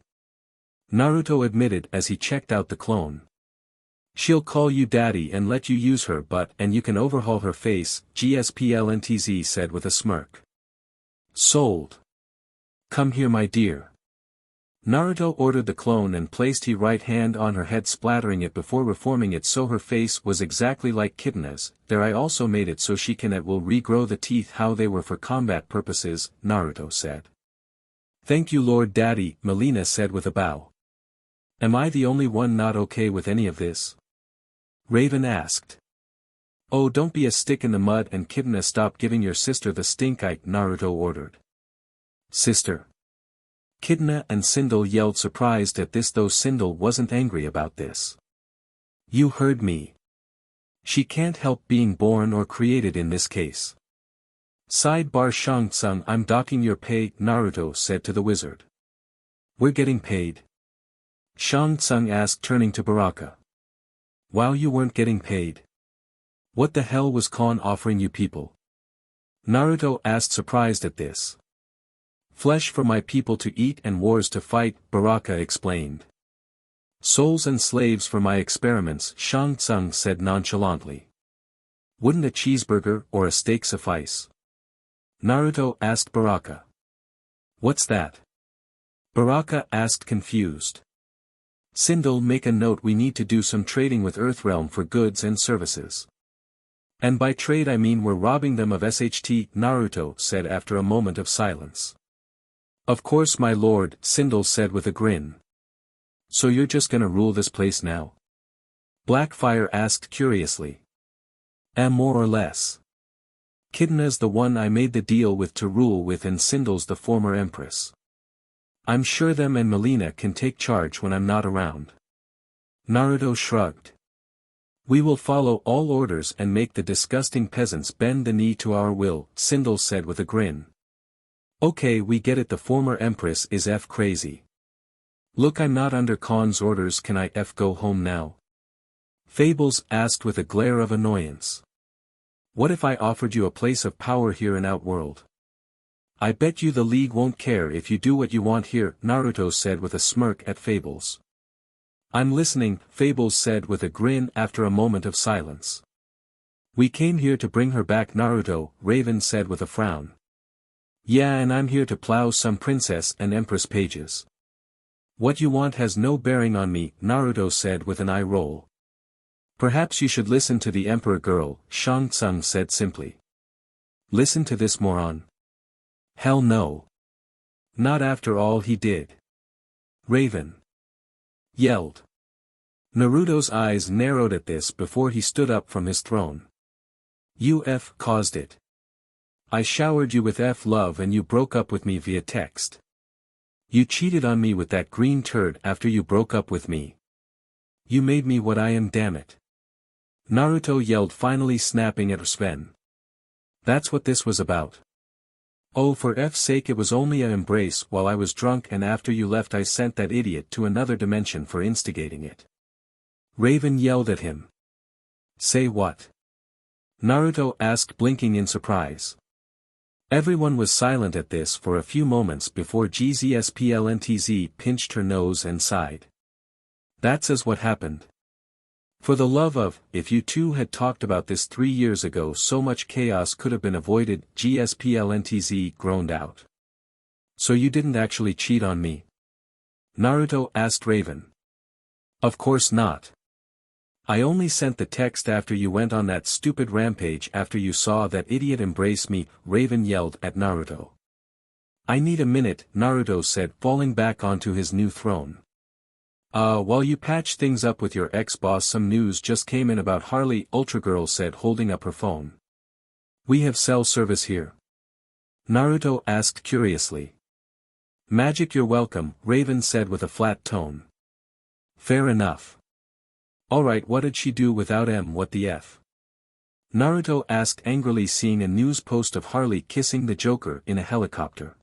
Naruto admitted as he checked out the clone. She'll call you daddy and let you use her butt, and you can overhaul her face, GSPLNTZ said with a smirk. Sold. Come here, my dear. Naruto ordered the clone and placed his right hand on her head, splattering it before reforming it so her face was exactly like Kitana's. There, I also made it so she will regrow the teeth how they were for combat purposes, Naruto said. Thank you, Lord Daddy, Melina said with a bow. Am I the only one not okay with any of this? Raven asked. Oh, don't be a stick in the mud, and Kitana, stop giving your sister the stink eye, Naruto ordered. Sister. Kitana and Sindel yelled, surprised at this, though Sindel wasn't angry about this. You heard me. She can't help being born or created in this case. Sidebar Shang Tsung, I'm docking your pay, Naruto said to the wizard. We're getting paid? Shang Tsung asked, turning to Baraka. Wow, you weren't getting paid? What the hell was Kahn offering you people? Naruto asked, surprised at this. Flesh for my people to eat and wars to fight, Baraka explained. Souls and slaves for my experiments, Shang Tsung said nonchalantly. Wouldn't a cheeseburger or a steak suffice? Naruto asked Baraka. What's that? Baraka asked, confused. Sindel, make a note, we need to do some trading with Earthrealm for goods and services. And by trade I mean we're robbing them of SHT, Naruto said after a moment of silence. Of course, my lord, Sindel said with a grin. So you're just gonna rule this place now? Blackfire asked curiously. More or less. Kitana's the one I made the deal with to rule with, and Sindel's the former empress. I'm sure them and Melina can take charge when I'm not around. Naruto shrugged. We will follow all orders and make the disgusting peasants bend the knee to our will, Sindel said with a grin. Okay, we get it, the former empress is F crazy. Look, I'm not under Kahn's orders, can I F go home now? Fables asked with a glare of annoyance. What if I offered you a place of power here in Outworld? I bet you the League won't care if you do what you want here, Naruto said with a smirk at Fables. I'm listening, Fables said with a grin after a moment of silence. We came here to bring her back, Naruto, Raven said with a frown. Yeah, and I'm here to plow some princess and empress pages. What you want has no bearing on me, Naruto said with an eye roll. Perhaps you should listen to the emperor girl, Shang Tsung said simply. Listen to this moron? Hell no. Not after all he did. Raven yelled. Naruto's eyes narrowed at this before he stood up from his throne. You F caused it. I showered you with F love and you broke up with me via text. You cheated on me with that green turd after you broke up with me. You made me what I am, damn it. Naruto yelled, finally snapping at Sven. That's what this was about. Oh, for F's sake, it was only an embrace while I was drunk, and after you left I sent that idiot to another dimension for instigating it. Raven yelled at him. Say what? Naruto asked, blinking in surprise. Everyone was silent at this for a few moments before GZSPLNTZ pinched her nose and sighed. That's as what happened. For the love of, if you two had talked about this 3 years ago, so much chaos could have been avoided, GSPLNTZ groaned out. So you didn't actually cheat on me? Naruto asked Raven. Of course not. I only sent the text after you went on that stupid rampage after you saw that idiot embrace me, Raven yelled at Naruto. I need a minute, Naruto said, falling back onto his new throne. While you patch things up with your ex-boss, some news just came in about Harley, Ultra Girl said, holding up her phone. We have cell service here. Naruto asked curiously. Magic, you're welcome, Raven said with a flat tone. Fair enough. Alright, what did she do without what the F? Naruto asked angrily, seeing a news post of Harley kissing the Joker in a helicopter.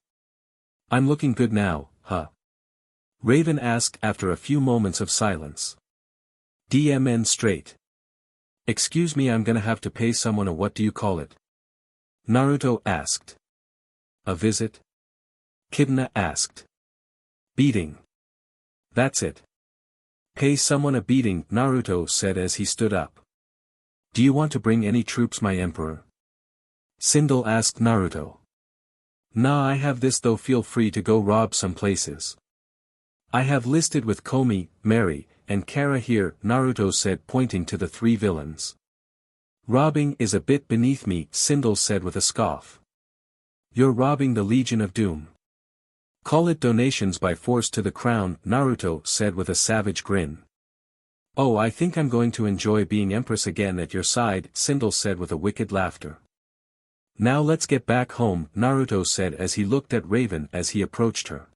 I'm looking good now, huh? Raven asked after a few moments of silence. DMN straight. Excuse me, I'm gonna have to pay someone a what do you call it? Naruto asked. A visit? Kitana asked. Beating. That's it. Pay someone a beating, Naruto said as he stood up. Do you want to bring any troops, my emperor? Sindel asked Naruto. Nah, I have this though, feel free to go rob some places. I have listed with Komi, Mary, and Kara here, Naruto said, pointing to the three villains. Robbing is a bit beneath me, Sindel said with a scoff. You're robbing the Legion of Doom. Call it donations by force to the crown, Naruto said with a savage grin. Oh, I think I'm going to enjoy being Empress again at your side, Sindel said with a wicked laughter. Now let's get back home, Naruto said as he looked at Raven as he approached her.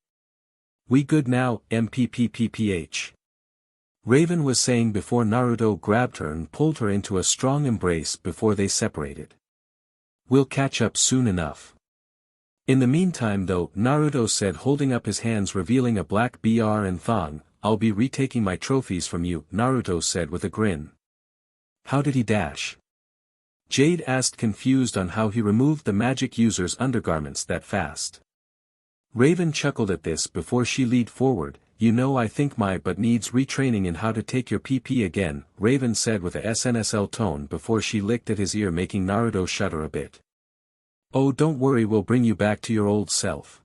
We good now, MPPPPH. Raven was saying before Naruto grabbed her and pulled her into a strong embrace before they separated. We'll catch up soon enough. In the meantime though, Naruto said, holding up his hands revealing a black BR and thong, I'll be retaking my trophies from you, Naruto said with a grin. How did he dash? Jade asked, confused on how he removed the magic user's undergarments that fast. Raven chuckled at this before she leaned forward. You know, I think my butt needs retraining in how to take your PP again, Raven said with a SNSL tone before she licked at his ear, making Naruto shudder a bit. Oh, don't worry, we'll bring you back to your old self.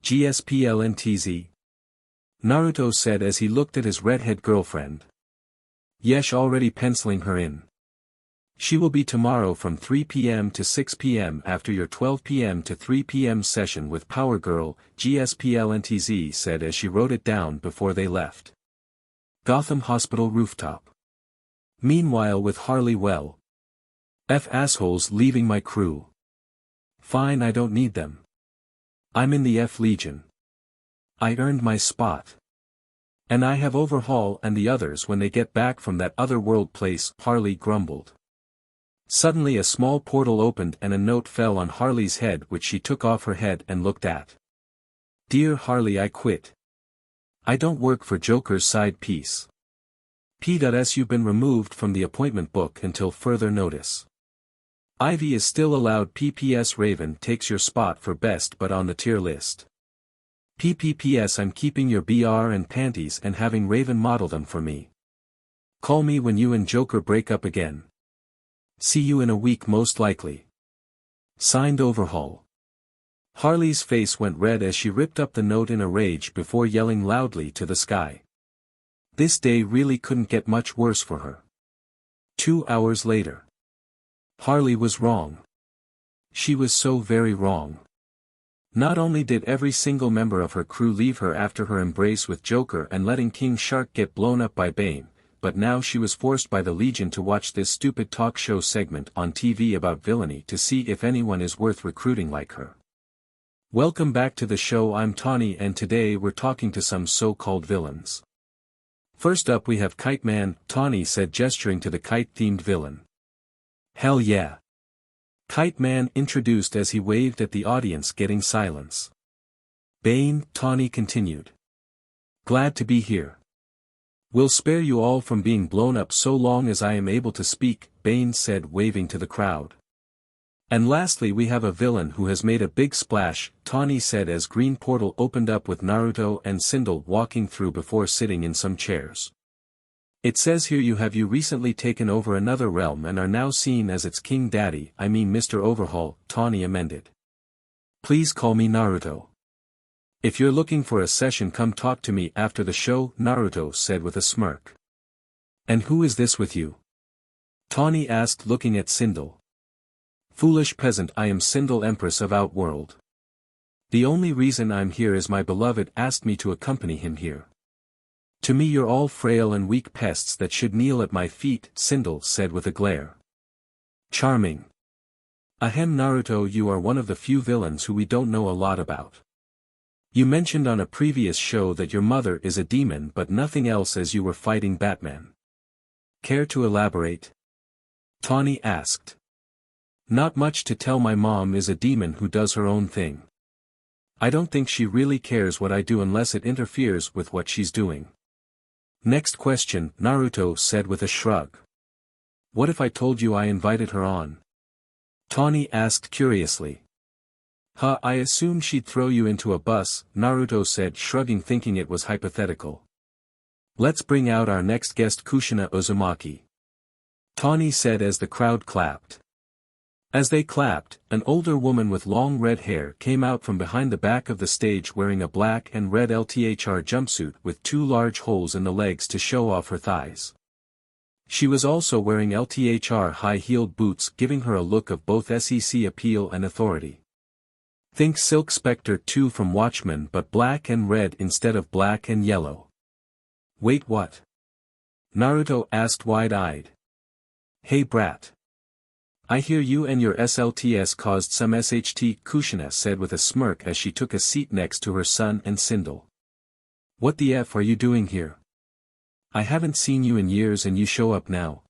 GSPLNTZ. Naruto said as he looked at his redhead girlfriend. Yesh, already penciling her in. She will be tomorrow from 3 p.m. to 6 p.m. after your 12 p.m. to 3 p.m. session with Power Girl, GSPLNTZ said as she wrote it down before they left. Gotham Hospital rooftop. Meanwhile with Harley, well. F assholes leaving my crew. Fine, I don't need them. I'm in the F Legion. I earned my spot. And I have Overhaul and the others when they get back from that other world place, Harley grumbled. Suddenly a small portal opened and a note fell on Harley's head, which she took off her head and looked at. Dear Harley, I quit. I don't work for Joker's side piece. P.S. You've been removed from the appointment book until further notice. Ivy is still allowed. PPS Raven takes your spot for best but on the tier list. PPPS I'm keeping your BR and panties and having Raven model them for me. Call me when you and Joker break up again. See you in a week most likely. Signed, Overhaul. Harley's face went red as she ripped up the note in a rage before yelling loudly to the sky. This day really couldn't get much worse for her. 2 hours later. Harley was wrong. She was so very wrong. Not only did every single member of her crew leave her after her embrace with Joker and letting King Shark get blown up by Bane, but now she was forced by the Legion to watch this stupid talk show segment on TV about villainy to see if anyone is worth recruiting like her. Welcome back to the show, I'm Tawny and today we're talking to some so-called villains. First up we have Kite Man, Tawny said, gesturing to the kite-themed villain. Hell yeah. Kite Man introduced as he waved at the audience, getting silence. Bane, Tawny continued. Glad to be here. We'll spare you all from being blown up so long as I am able to speak, Bane said, waving to the crowd. And lastly we have a villain who has made a big splash, Tawny said as green portal opened up with Naruto and Sindel walking through before sitting in some chairs. It says here you recently taken over another realm and are now seen as its king daddy, I mean Mr. Overhaul, Tawny amended. Please call me Naruto. If you're looking for a session, come talk to me after the show, Naruto said with a smirk. And who is this with you? Tawny asked, looking at Sindel. Foolish peasant, I am Sindel, Empress of Outworld. The only reason I'm here is my beloved asked me to accompany him here. To me you're all frail and weak pests that should kneel at my feet, Sindel said with a glare. Charming. Ahem, Naruto, you are one of the few villains who we don't know a lot about. You mentioned on a previous show that your mother is a demon but nothing else as you were fighting Batman. Care to elaborate? Tawny asked. Not much to tell, my mom is a demon who does her own thing. I don't think she really cares what I do unless it interferes with what she's doing. Next question, Naruto said with a shrug. What if I told you I invited her on? Tawny asked curiously. I assumed she'd throw you into a bus, Naruto said, shrugging, thinking it was hypothetical. Let's bring out our next guest, Kushina Uzumaki. Tawny said as the crowd clapped. As they clapped, an older woman with long red hair came out from behind the back of the stage wearing a black and red LTHR jumpsuit with 2 large holes in the legs to show off her thighs. She was also wearing LTHR high-heeled boots, giving her a look of both SEC appeal and authority. Think Silk Spectre 2 from Watchmen, but black and red instead of black and yellow. Wait, what? Naruto asked wide-eyed. Hey brat. I hear you and your SLTS caused some SHT, Kushina said with a smirk as she took a seat next to her son and Sindel. What the F are you doing here? I haven't seen you in years and you show up now.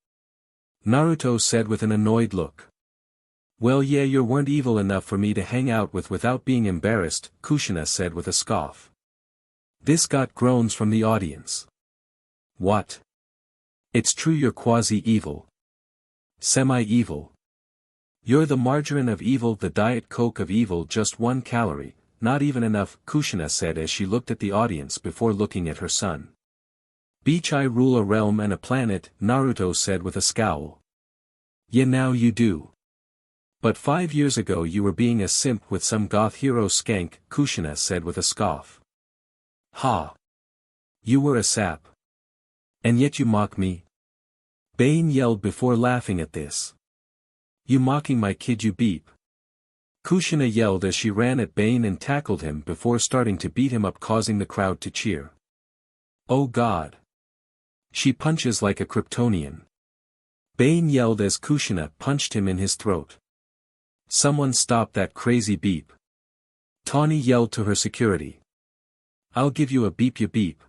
Naruto said with an annoyed look. Well, yeah, you weren't evil enough for me to hang out with without being embarrassed, Kushina said with a scoff. This got groans from the audience. What? It's true, you're quasi-evil. Semi-evil. You're the margarine of evil, the Diet Coke of evil, just 1 calorie, not even enough, Kushina said as she looked at the audience before looking at her son. Beach, I rule a realm and a planet, Naruto said with a scowl. Yeah, now you do. But 5 years ago you were being a simp with some goth hero skank, Kushina said with a scoff. Ha! You were a sap. And yet you mock me? Bane yelled before laughing at this. You mocking my kid, you beep. Kushina yelled as she ran at Bane and tackled him before starting to beat him up, causing the crowd to cheer. Oh God! She punches like a Kryptonian. Bane yelled as Kushina punched him in his throat. Someone stop that crazy beep. Tawny yelled to her security. I'll give you a beep, you beep.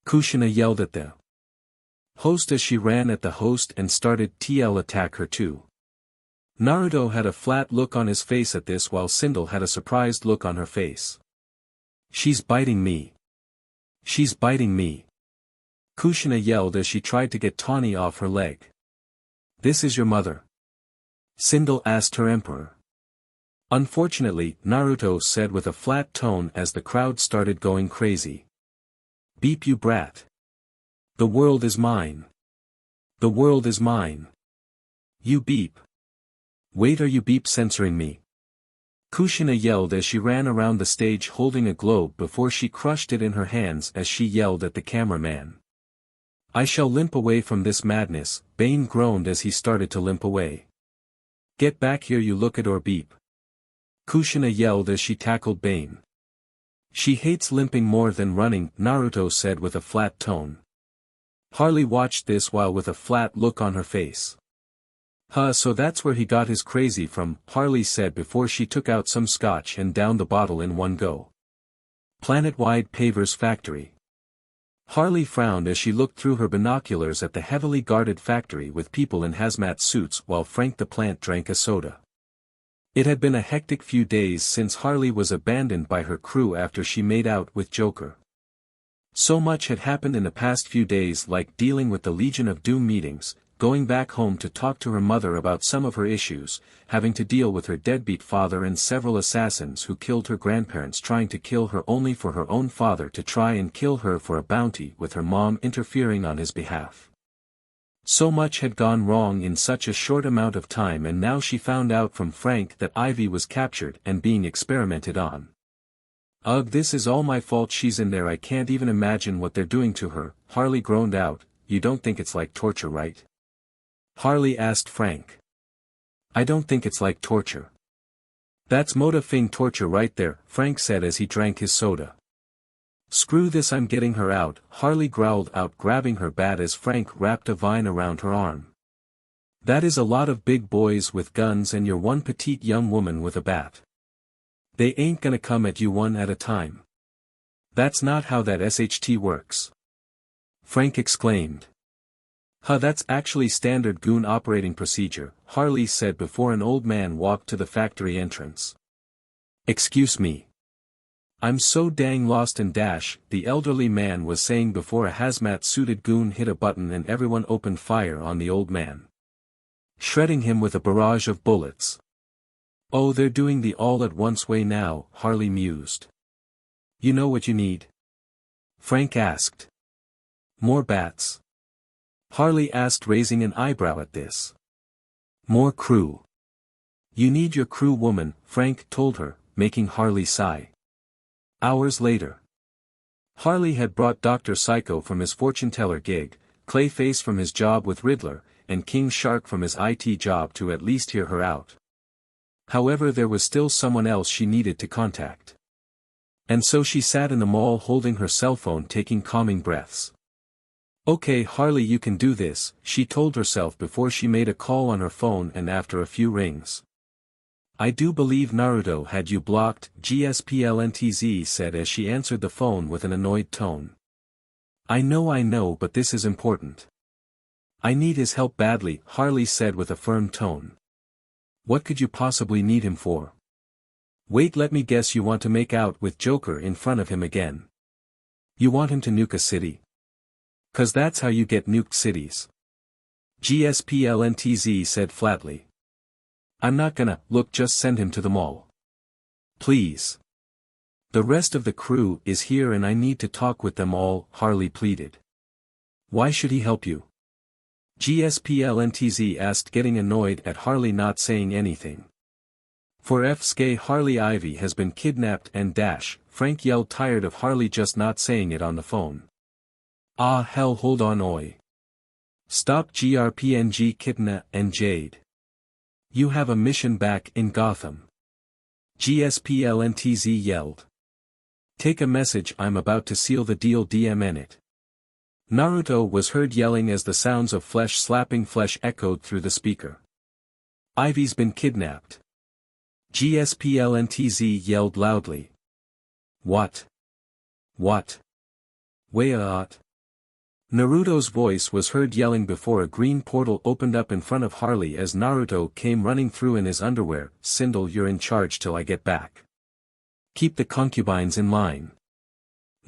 Kushina yelled at the host as she ran at the host and started to attack her too. Naruto had a flat look on his face at this while Sindel had a surprised look on her face. She's biting me. She's biting me. Kushina yelled as she tried to get Tawny off her leg. This is your mother? Sindel asked her emperor. Unfortunately, Naruto said with a flat tone as the crowd started going crazy. Beep, you brat. The world is mine. The world is mine. You beep. Wait, are you beep censoring me? Kushina yelled as she ran around the stage holding a globe before she crushed it in her hands as she yelled at the cameraman. I shall limp away from this madness, Bane groaned as he started to limp away. Get back here, you look at or beep. Kushina yelled as she tackled Bane. She hates limping more than running, Naruto said with a flat tone. Harley watched this while with a flat look on her face. So that's where he got his crazy from, Harley said before she took out some scotch and downed the bottle in one go. Planet-wide Pavers Factory. Harley frowned as she looked through her binoculars at the heavily guarded factory with people in hazmat suits while Frank the Plant drank a soda. It had been a hectic few days since Harley was abandoned by her crew after she made out with Joker. So much had happened in the past few days, like dealing with the Legion of Doom meetings, going back home to talk to her mother about some of her issues, having to deal with her deadbeat father and several assassins who killed her grandparents, trying to kill her only for her own father to try and kill her for a bounty, with her mom interfering on his behalf. So much had gone wrong in such a short amount of time, and now she found out from Frank that Ivy was captured and being experimented on. Ugh, this is all my fault, she's in there, I can't even imagine what they're doing to her, Harley groaned out. You don't think it's like torture, right? Harley asked Frank. I don't think it's like torture. That's motive-ing torture right there, Frank said as he drank his soda. Screw this, I'm getting her out, Harley growled out, grabbing her bat as Frank wrapped a vine around her arm. That is a lot of big boys with guns and you're one petite young woman with a bat. They ain't gonna come at you one at a time. That's not how that SHT works. Frank exclaimed. Huh, that's actually standard goon operating procedure, Harley said before an old man walked to the factory entrance. Excuse me. I'm so dang lost and dash, the elderly man was saying before a hazmat-suited goon hit a button and everyone opened fire on the old man, shredding him with a barrage of bullets. Oh, they're doing the all-at-once way now, Harley mused. You know what you need? Frank asked. More bats? Harley asked, raising an eyebrow at this. More crew. You need your crew, woman, Frank told her, making Harley sigh. Hours later. Harley had brought Dr. Psycho from his fortune-teller gig, Clayface from his job with Riddler, and King Shark from his IT job to at least hear her out. However, there was still someone else she needed to contact. And so she sat in the mall holding her cell phone, taking calming breaths. Okay, Harley, you can do this, she told herself before she made a call on her phone, and after a few rings. I do believe Naruto had you blocked, GSPLNTZ said as she answered the phone with an annoyed tone. I know, but this is important. I need his help badly, Harley said with a firm tone. What could you possibly need him for? Wait, let me guess, you want to make out with Joker in front of him again. You want him to nuke a city? 'Cause that's how you get nuked cities. GSPLNTZ said flatly. I'm not gonna, look, just send him to the mall. Please. The rest of the crew is here and I need to talk with them all, Harley pleaded. Why should he help you? GSPLNTZ asked, getting annoyed at Harley not saying anything. For FSK, Harley Ivy has been kidnapped and dash, Frank yelled, tired of Harley just not saying it on the phone. Ah hell, hold on, oi. Stop, GRPNG, Kitana and Jade. You have a mission back in Gotham. GSPLNTZ yelled. Take a message, I'm about to seal the deal, DMN. Naruto was heard yelling as the sounds of flesh slapping flesh echoed through the speaker. Ivy's been kidnapped. GSPLNTZ yelled loudly. What? What? Wait. Naruto's voice was heard yelling before a green portal opened up in front of Harley as Naruto came running through in his underwear. Sindel, you're in charge till I get back. Keep the concubines in line.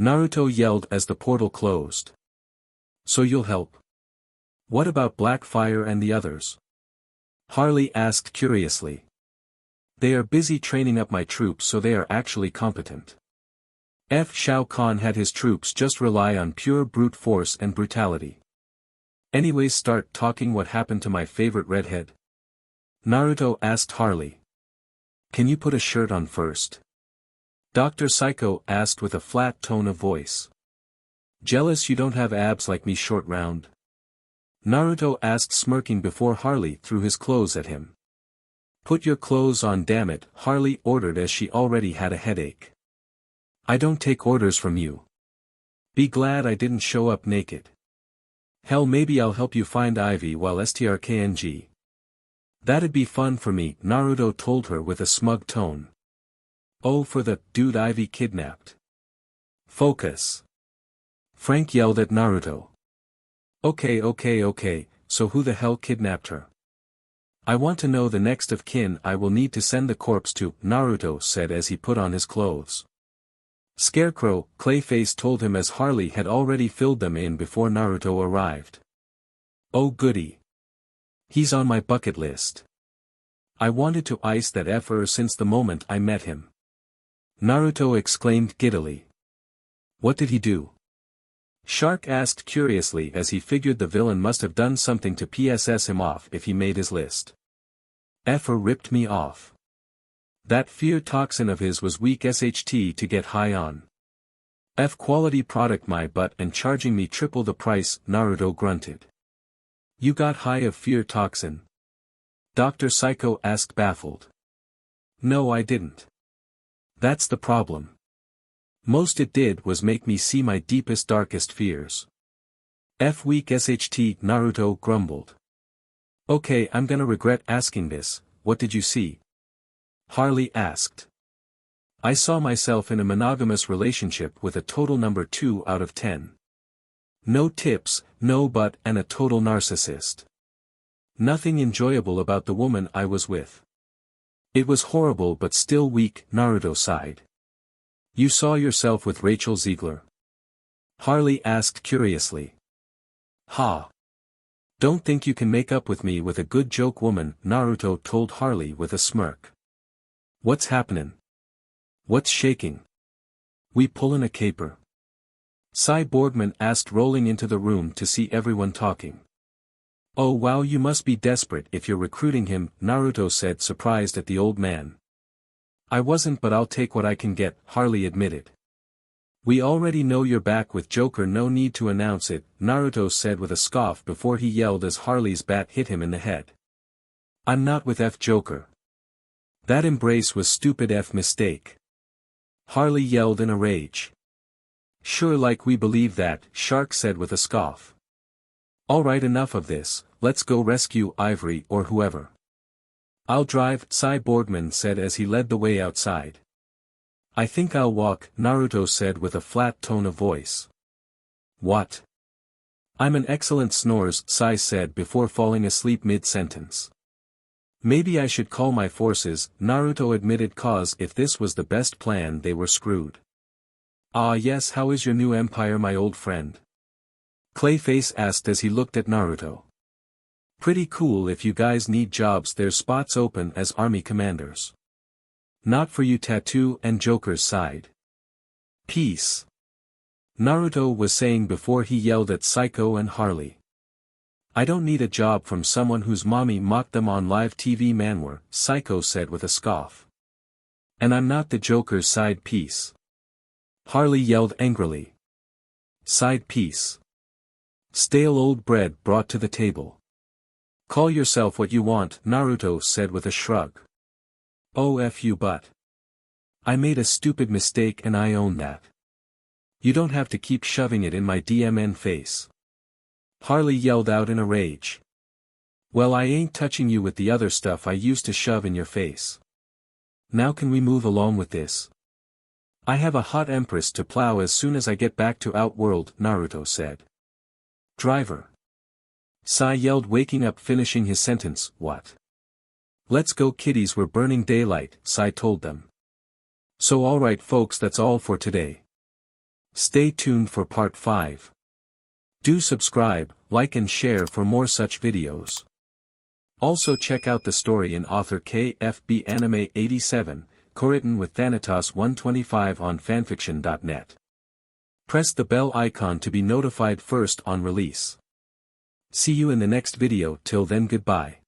Naruto yelled as the portal closed. So you'll help? What about Blackfire and the others? Harley asked curiously. They are busy training up my troops, so they are actually competent. Shao Kahn had his troops just rely on pure brute force and brutality. Anyways, start talking. What happened to my favorite redhead? Naruto asked Harley. Can you put a shirt on first? Dr. Psycho asked with a flat tone of voice. Jealous you don't have abs like me, short round? Naruto asked, smirking before Harley threw his clothes at him. Put your clothes on, damn it, Harley ordered as she already had a headache. I don't take orders from you. Be glad I didn't show up naked. Hell, maybe I'll help you find Ivy while strkng. That'd be fun for me, Naruto told her with a smug tone. Oh, for the dude Ivy kidnapped. Focus. Frank yelled at Naruto. Okay, so who the hell kidnapped her? I want to know the next of kin I will need to send the corpse to, Naruto said as he put on his clothes. Scarecrow, Clayface told him as Harley had already filled them in before Naruto arrived. Oh goody. He's on my bucket list. I wanted to ice that effer since the moment I met him. Naruto exclaimed giddily. What did he do? Shark asked curiously as he figured the villain must have done something to PSS him off if he made his list. Effer ripped me off. That fear toxin of his was weak SHT to get high on. Quality product my butt and charging me triple the price, Naruto grunted. You got high of fear toxin? Dr. Psycho asked baffled. No, I didn't. That's the problem. Most it did was make me see my deepest darkest fears. Weak SHT Naruto grumbled. Okay, I'm gonna regret asking this, what did you see? Harley asked. I saw myself in a monogamous relationship with a total number 2 out of 10. No tips, no but, and a total narcissist. Nothing enjoyable about the woman I was with. It was horrible but still weak, Naruto sighed. You saw yourself with Rachel Ziegler? Harley asked curiously. Ha! Don't think you can make up with me with a good joke woman, Naruto told Harley with a smirk. What's happening? What's shaking? We pullin' a caper? Cyborgman asked, rolling into the room to see everyone talking. Oh wow, you must be desperate if you're recruiting him, Naruto said, surprised at the old man. I wasn't, but I'll take what I can get, Harley admitted. We already know you're back with Joker, no need to announce it, Naruto said with a scoff before he yelled as Harley's bat hit him in the head. I'm not with Joker. That embrace was stupid mistake. Harley yelled in a rage. Sure, like we believe that, Shark said with a scoff. Alright, enough of this, let's go rescue Ivory or whoever. I'll drive, Cyborgman said as he led the way outside. I think I'll walk, Naruto said with a flat tone of voice. What? I'm an excellent snores, Sai said before falling asleep mid-sentence. Maybe I should call my forces, Naruto admitted, cause if this was the best plan they were screwed. Ah yes, how is your new empire, my old friend? Clayface asked as he looked at Naruto. Pretty cool. If you guys need jobs, there's spots open as army commanders. Not for you, Tattoo and Joker's side. Peace. Naruto was saying before he yelled at Psycho and Harley. I don't need a job from someone whose mommy mocked them on live TV manwar, Psycho said with a scoff. And I'm not the Joker's side piece. Harley yelled angrily. Side piece. Stale old bread brought to the table. Call yourself what you want, Naruto said with a shrug. Oh F you, but I made a stupid mistake and I own that. You don't have to keep shoving it in my DMN face. Harley yelled out in a rage. Well, I ain't touching you with the other stuff I used to shove in your face. Now can we move along with this? I have a hot empress to plow as soon as I get back to Outworld, Naruto said. Driver. Sai yelled, waking up, finishing his sentence. What? Let's go, kiddies, we're burning daylight, Sai told them. So alright folks, that's all for today. Stay tuned for part 5. Do subscribe, like and share for more such videos. Also check out the story in author KFB Anime 87, co-written with Thanatos 125 on fanfiction.net. Press the bell icon to be notified first on release. See you in the next video. Till then, goodbye.